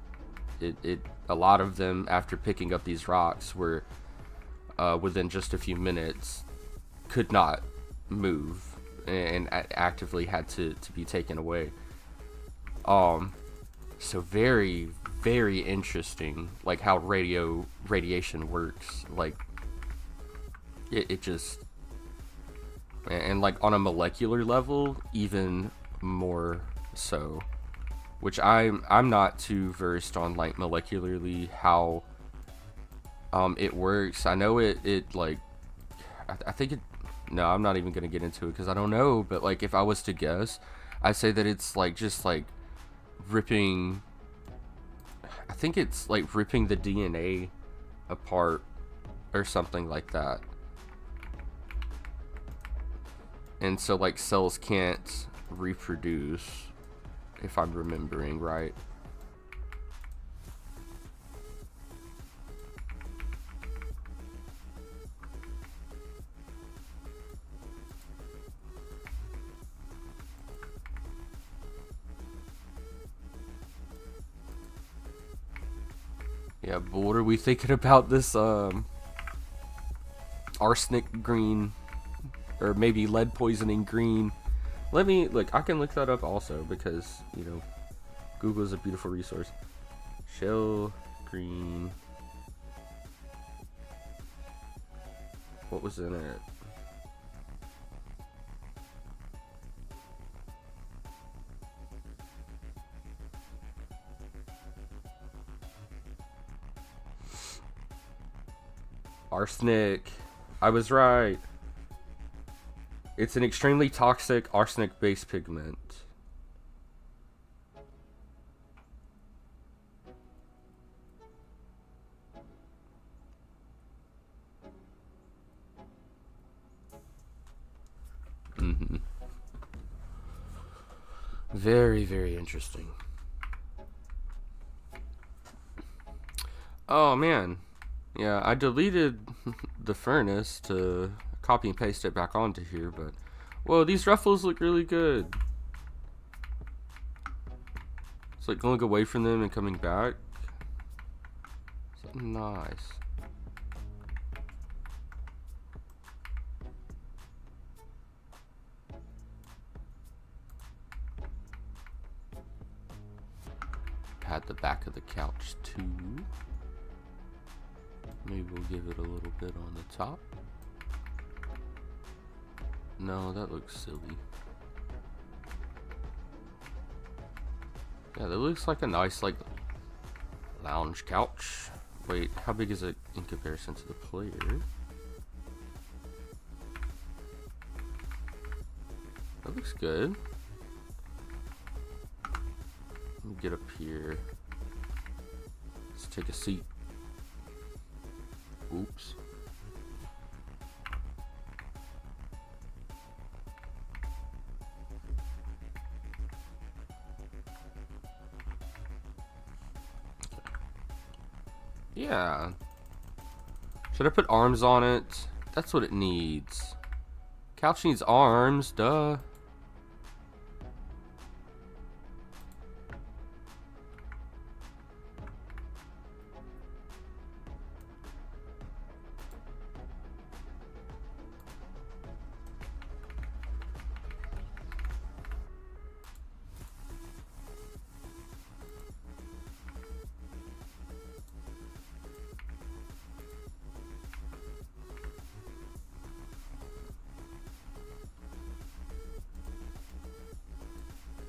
a lot of them, after picking up these rocks, were within just a few minutes could not move and actively had to be taken away. So very, very interesting, like how radiation works. Like it just, and like on a molecular level even more so, which I'm not too versed on, like molecularly how it works. I know it like I think it, no, I'm not even gonna get into it because I don't know, but like if I was to guess, I'd say that it's like just like ripping, I think it's like ripping the DNA apart or something like that. And so like cells can't reproduce, if I'm remembering right. Yeah, but what are we thinking about this arsenic green, or maybe lead poisoning green? Let me look. I can look that up also because, you know, Google is a beautiful resource. Shell green. What was in it? Arsenic. I was right. It's an extremely toxic arsenic-based pigment. Mm-hmm. Very, very interesting. Oh man. Yeah, I deleted the furnace to copy and paste it back onto here, but whoa, these ruffles look really good. It's like going away from them and coming back. Something nice. Pat the back of the couch too. Maybe we'll give it a little bit on the top. No, that looks silly. Yeah, that looks like a nice, like, lounge couch. Wait, how big is it in comparison to the player? That looks good. Let me get up here. Let's take a seat. Oops. Yeah. Should I put arms on it? That's what it needs. Couch needs arms, duh.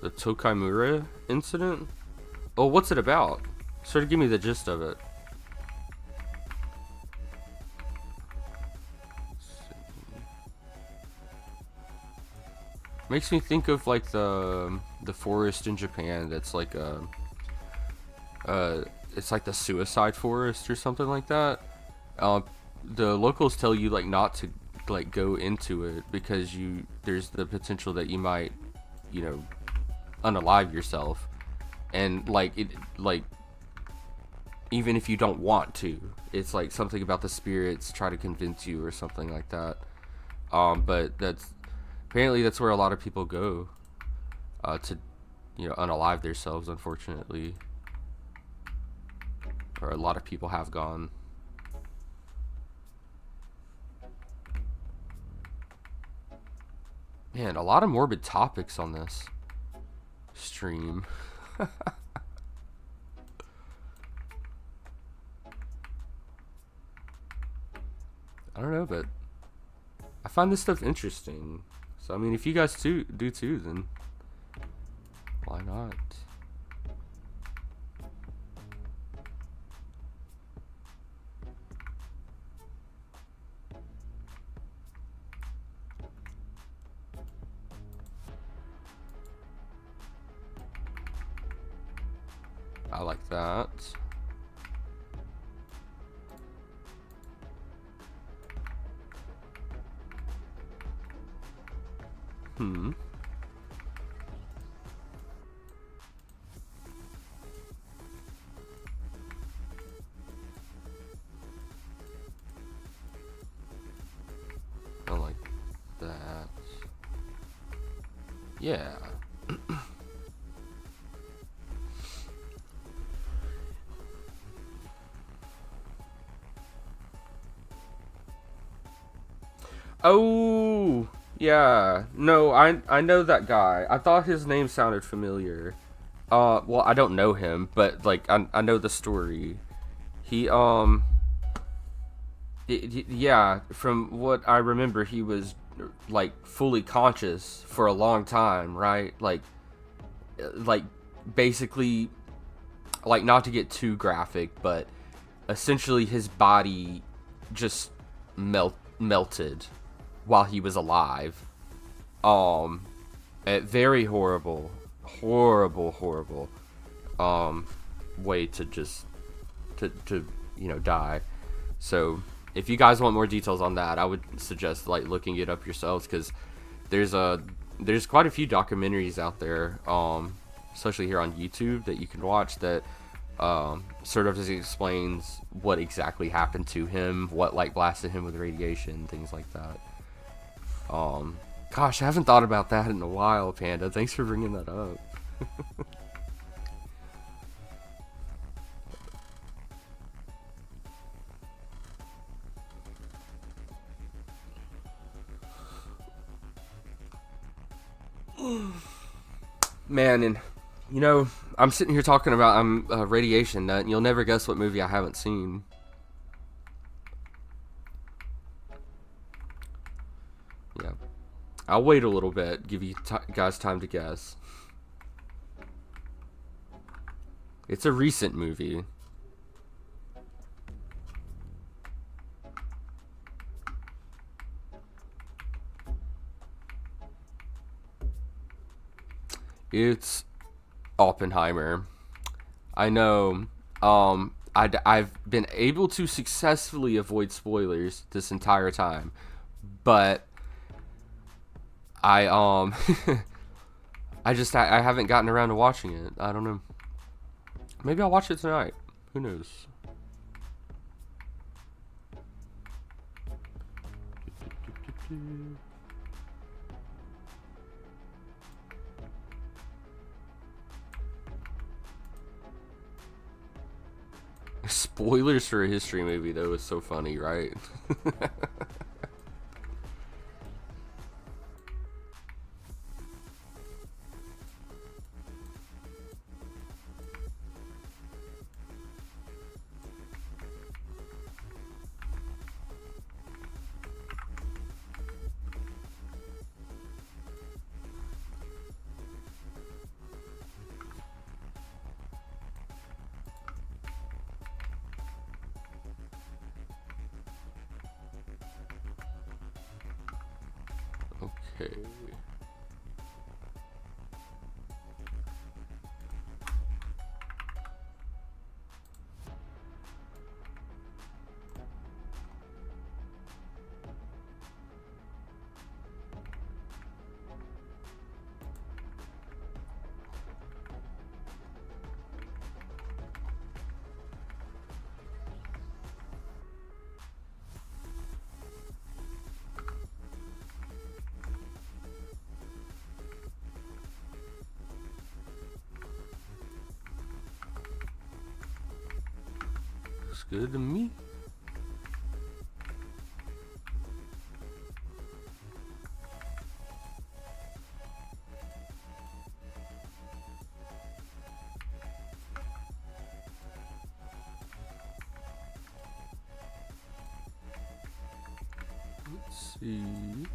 The Tokaimura incident? Oh, what's it about? Sort of give me the gist of it. Makes me think of like the forest in Japan that's like it's like the suicide forest or something like that. The locals tell you like not to like go into it because there's the potential that you might, you know, unalive yourself, and like it, like even if you don't want to, it's like something about the spirits try to convince you or something like that. But apparently that's where a lot of people go to, you know, unalive themselves, unfortunately, or a lot of people have gone. Man, a lot of morbid topics on this stream. I don't know, but I find this stuff interesting. So I mean, if you guys do too, then why not? I like that. Hmm. I like that. Yeah. Oh, yeah. No, I know that guy. I thought his name sounded familiar. Well, I don't know him, but like I know the story. He yeah, from what I remember, he was like fully conscious for a long time, right? Like basically, like, not to get too graphic, but essentially his body just melted while he was alive. Um, Very horrible, horrible um way to just to die. So if you guys want more details on that, I would suggest like looking it up yourselves, because there's a there's quite a few documentaries out there, especially here on YouTube, that you can watch that sort of just explains what exactly happened to him, what like blasted him with radiation, things like that. Gosh, I haven't thought about that in a while, Panda. Thanks for bringing that up. Man, and I'm sitting here talking about radiation nut, and you'll never guess what movie I haven't seen. Yeah, I'll wait a little bit, give you guys time to guess. It's a recent movie. It's Oppenheimer. I know. I've been able to successfully avoid spoilers this entire time, but I I haven't gotten around to watching it. I don't know. Maybe I'll watch it tonight. Who knows? Spoilers for a history movie, though, is so funny, right? Okay. Looks good to me. Let's see.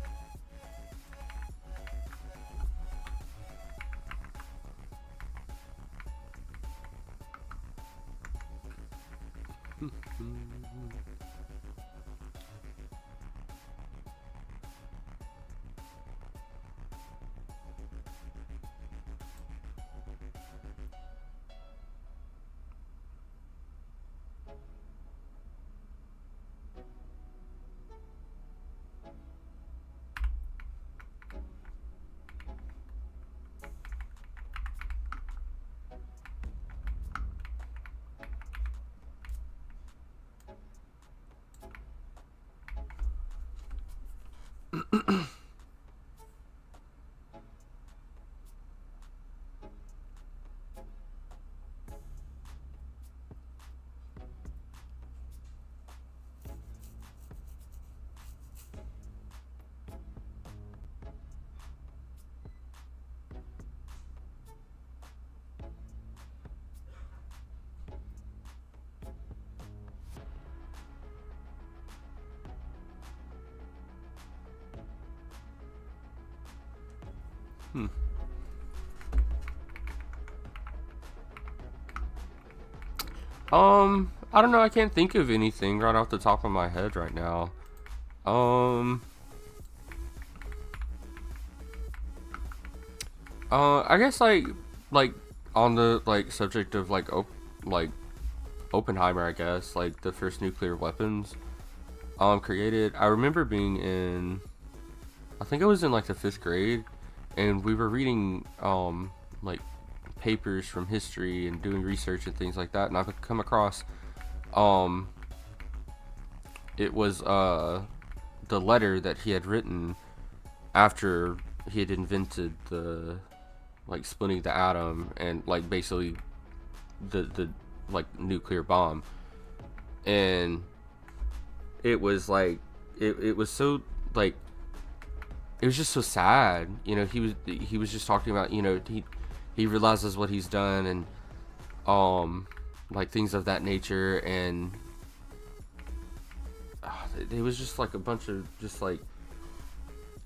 I don't know. I can't think of anything right off the top of my head right now. I guess like on the like subject of like Oppenheimer, I guess like the first nuclear weapons created. I remember being in, I think I was in like the 5th grade, and we were reading like papers from history and doing research and things like that, and I've come across it was the letter that he had written after he had invented the like splitting the atom and like basically the like nuclear bomb. And it was like it was so like it was just so sad, you know. He was just talking about, you know, he realizes what he's done, and like things of that nature. And it was just like a bunch of just like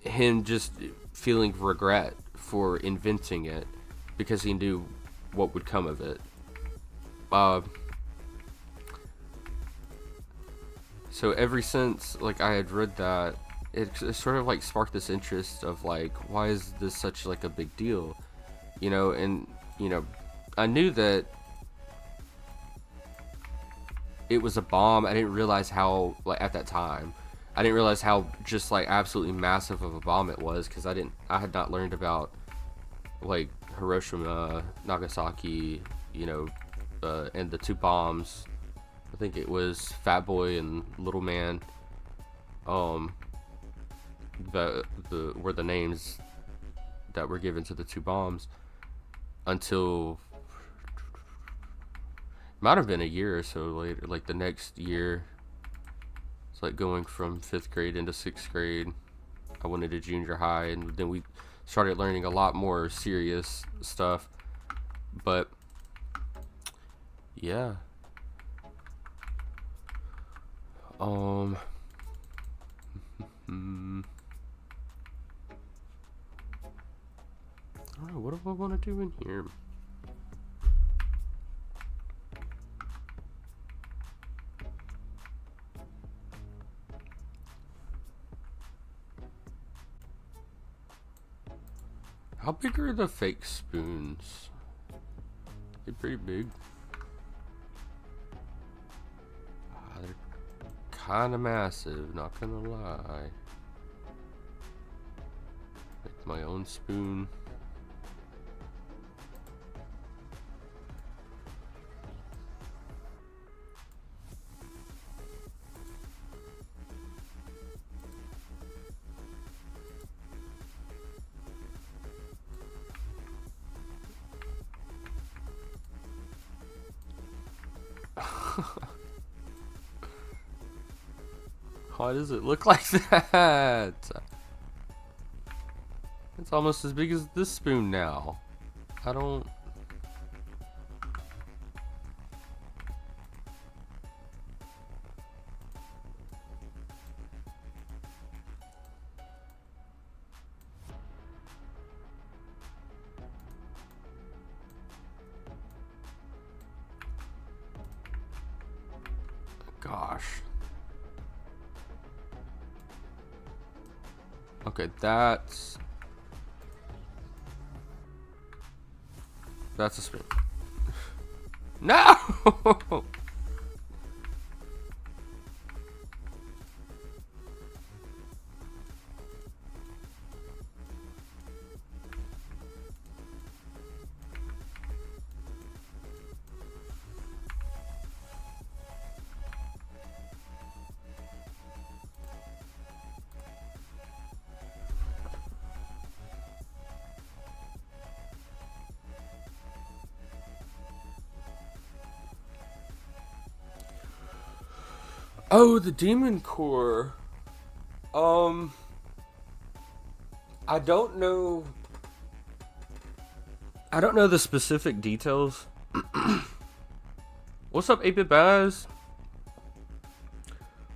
him just feeling regret for inventing it because he knew what would come of it. So ever since like I had read that, it sort of like sparked this interest of like, why is this such like a big deal, you know? And you know, I knew that it was a bomb. I didn't realize how, like at that time, I didn't realize how just like absolutely massive of a bomb it was, because I had not learned about like Hiroshima, Nagasaki, you know, and the 2 bombs. I think it was Fat Boy and Little Man. Were the names that were given to the 2 bombs until might have been a year or so later, like the next year. It's like going from 5th grade into 6th grade. I went into junior high, and then we started learning a lot more serious stuff. But yeah. Alright, what do I want to do in here? How big are the fake spoons? They're pretty big. They're kind of massive, not gonna lie. Make my own spoon. Why does it look like that? It's almost as big as this spoon now. I don't... Gosh. Okay, that's a spoon. No! Oh, the Demon Core. I don't know. I don't know the specific details. What's up, 8-Bit Baz?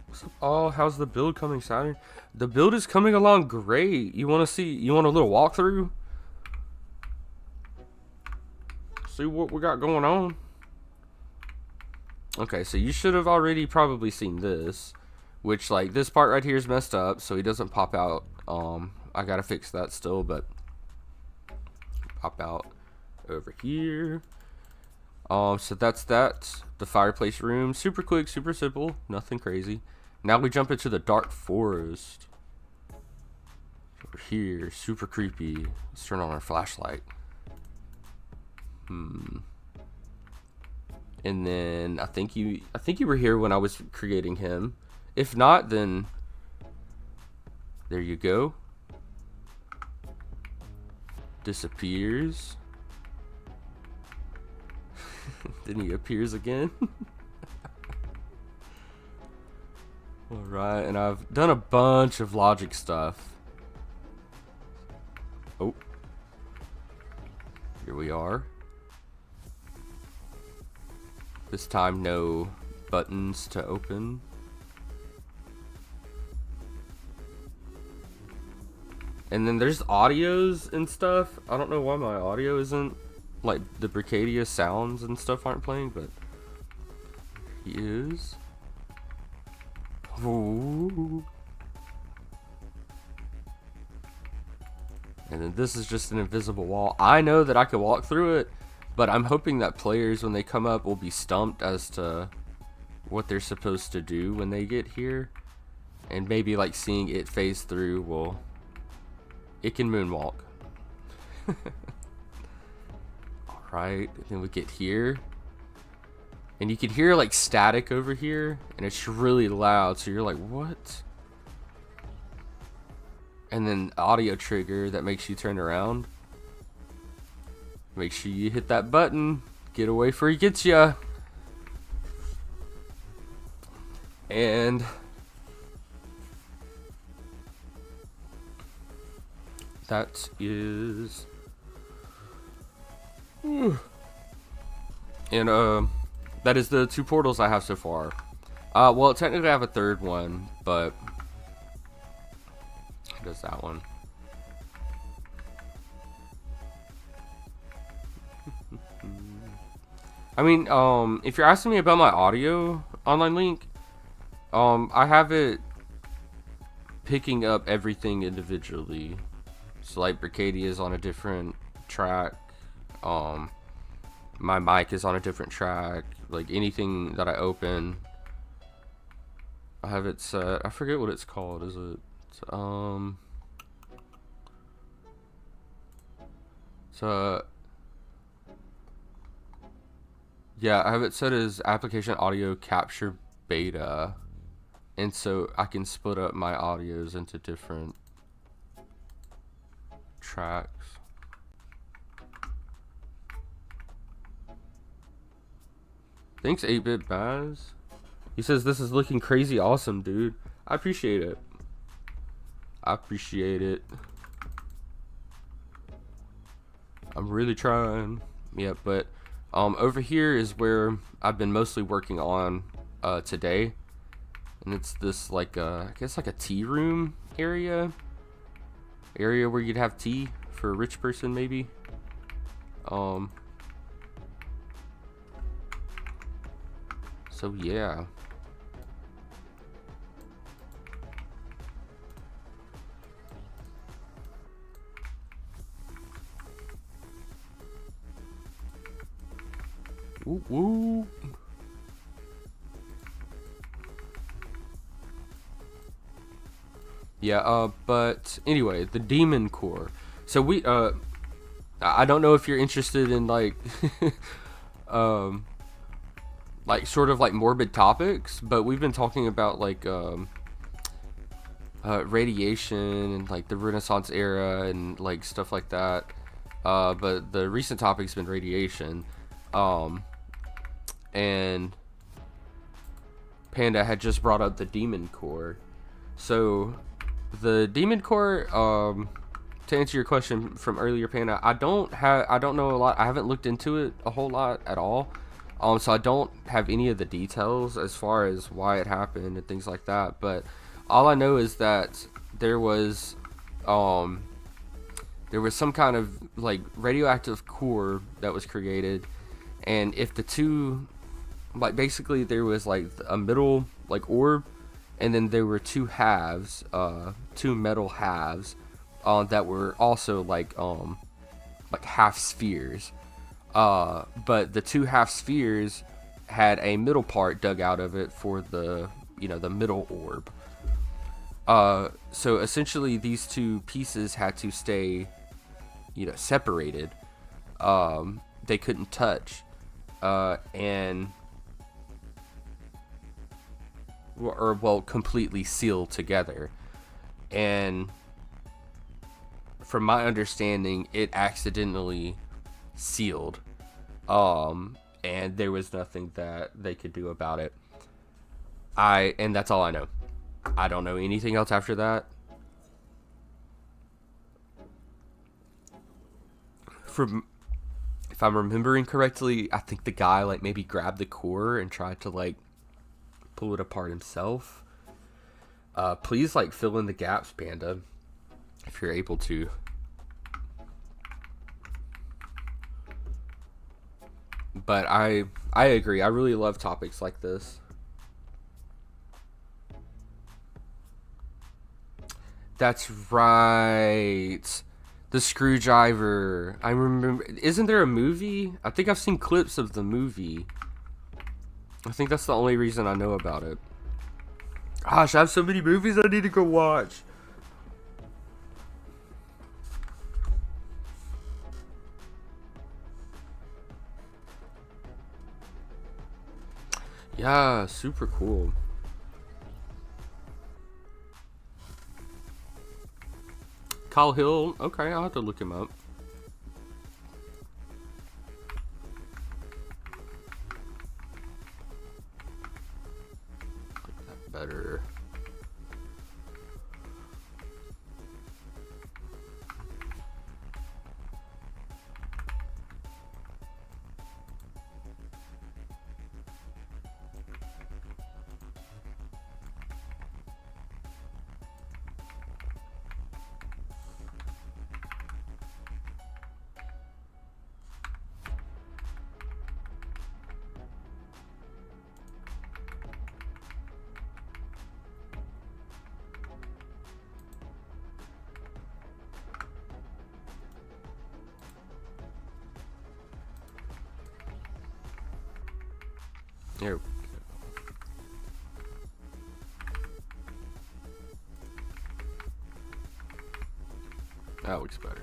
What's up? Oh, how's the build coming, Saturn? The build is coming along great. You want a little walkthrough? see what we got going on. Okay, so you should have already probably seen this, which, like, this part right here is messed up, so he doesn't pop out. I gotta fix that still, but pop out over here. So that's that. The fireplace room, super quick, super simple, nothing crazy. Now we jump into the dark forest. Over here, super creepy. Let's turn on our flashlight. And then I think you were here when I was creating him. If not, then there you go. Disappears. Then he appears again. Alright, and I've done a bunch of logic stuff. Oh. Here we are. This time no buttons to open. And then there's audios and stuff. I don't know why my audio isn't, like, the brickadia sounds and stuff aren't playing, but he is. Ooh. And then this is just an invisible wall. I know that I could walk through it, but I'm hoping that players, when they come up, will be stumped as to what they're supposed to do when they get here. And maybe, like, seeing it phase through will... It can moonwalk. Alright, then we get here. And you can hear, like, static over here. And it's really loud, so you're like, what? And then audio trigger that makes you turn around. Make sure you hit that button. Get away before he gets ya. And that is... And that is the 2 portals I have so far. Well, technically I have a 3rd one, but how does that one? I mean, if you're asking me about my audio online link, I have it picking up everything individually. So, like, brickadia is on a different track. My mic is on a different track. Like, anything that I open, I have it set. I forget what it's called. Is it yeah, I have it set as application audio capture beta, and so I can split up my audios into different tracks. Thanks, 8-Bit Baz. He says this is looking crazy awesome, dude. I appreciate it. I appreciate it. I'm really trying. Yeah, but over here is where I've been mostly working on today. And it's this, like, I guess like a tea room area where you'd have tea for a rich person, maybe. So yeah. Ooh, ooh. Yeah, but anyway, the demon core. So we, I don't know if you're interested in, like, like, sort of like morbid topics, but we've been talking about, like, radiation and, like, the Renaissance era and, like, stuff like that. But the recent topic's been radiation. And Panda had just brought up the demon core. So the demon core, to answer your question from earlier, Panda, I don't know a lot. I haven't looked into it a whole lot at all. So I don't have any of the details as far as why it happened and things like that. But all I know is that there was there was some kind of like radioactive core that was created, and if the two, like basically there was like a middle like orb, and then there were two halves, two metal halves, that were also like half spheres. But the two half spheres had a middle part dug out of it for the the middle orb. So essentially these two pieces had to stay separated. They couldn't touch, and well, completely sealed together. And from my understanding, it accidentally sealed, and there was nothing that they could do about it. And that's all I know. I don't know anything else after that. From If I'm remembering correctly, I think the guy like maybe grabbed the core and tried to like pull it apart himself. Please like fill in the gaps, Panda, if you're able to. But I agree. I really love topics like this. That's right. The screwdriver. I remember. Isn't there a movie? I think I've seen clips of the movie. I think that's the only reason I know about it. Gosh, I have so many movies I need to go watch. Yeah, super cool. Kyle Hill. Okay, I'll have to look him up. Like that better. There we go. That looks better.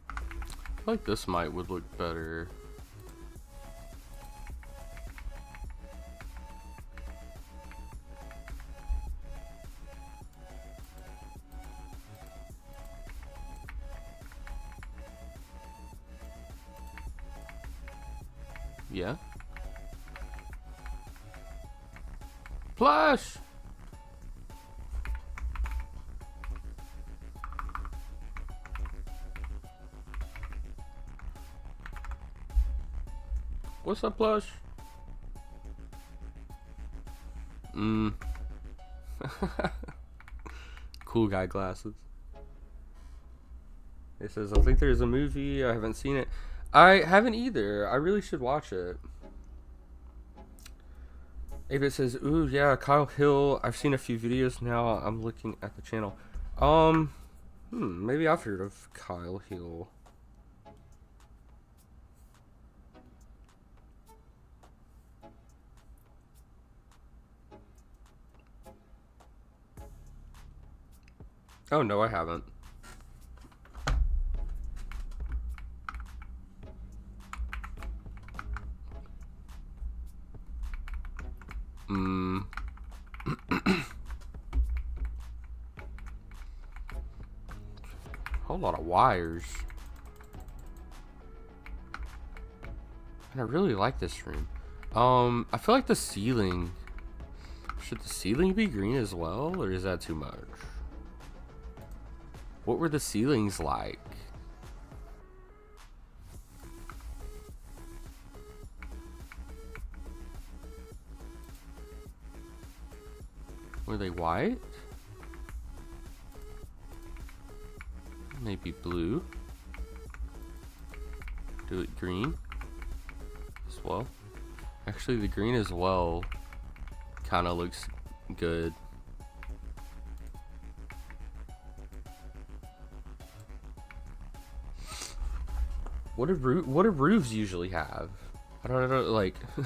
I feel like this would look better. Yeah. Plush! What's up, Plush? Cool guy glasses. It says, I think there's a movie. I haven't seen it. I haven't either. I really should watch it. Ava says, ooh, yeah, Kyle Hill. I've seen a few videos now. I'm looking at the channel. Maybe I've heard of Kyle Hill. Oh, no, I haven't. Whole lot of wires. And I really like this room. I feel like the ceiling. Should the ceiling be green as well, or is that too much? What were the ceilings like? Were they white? Maybe blue. Do it green as well. Actually, the green as well kind of looks good. What do roofs usually have? I don't know, like I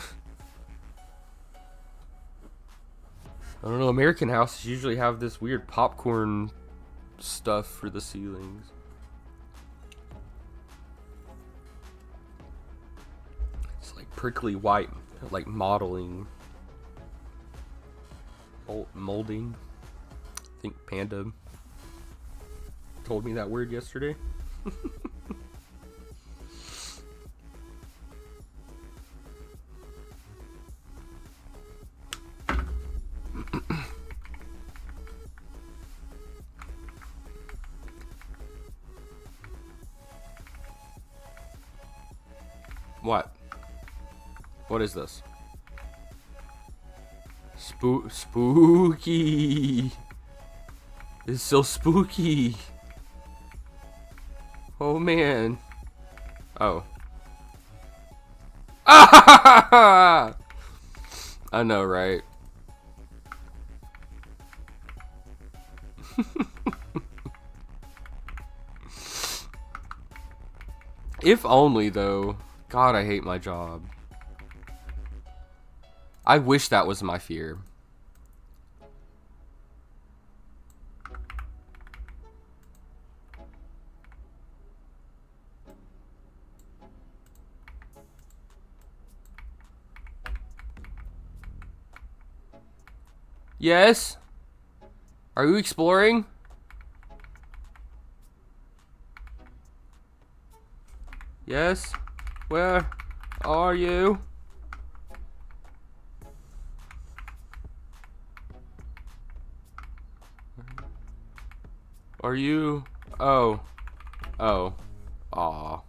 don't know. American houses usually have this weird popcorn stuff for the ceilings. It's like prickly white, like modeling, molding. I think Panda told me that word yesterday. What? What is this? Spooky. It's so spooky. Oh man. Oh. I know, right? If only, though. God, I hate my job. I wish that was my fear. Yes? Are you exploring? Yes? Where are you? Are you? Oh. Oh. Aw.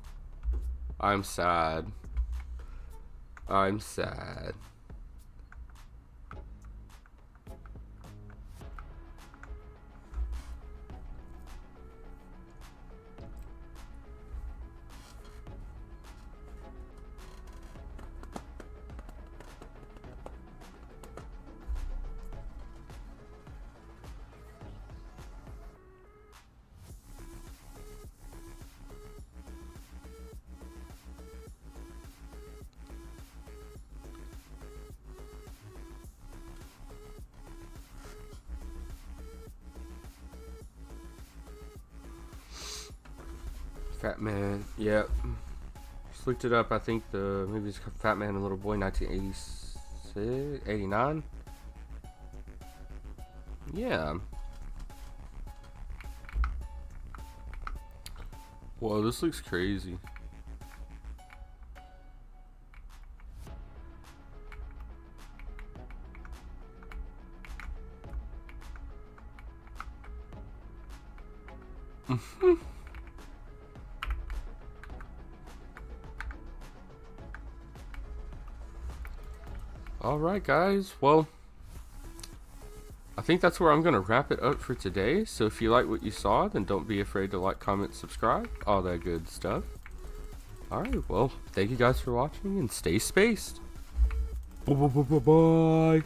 I'm sad. I'm sad. Fat Man, yep. Just looked it up. I think the movie's Fat Man and Little Boy, 1986, 89. Yeah. Whoa, this looks crazy. Alright guys, well, I think that's where I'm going to wrap it up for today. So if you like what you saw, then don't be afraid to like, comment, subscribe, all that good stuff. Alright, well, thank you guys for watching and stay spaced. Bye.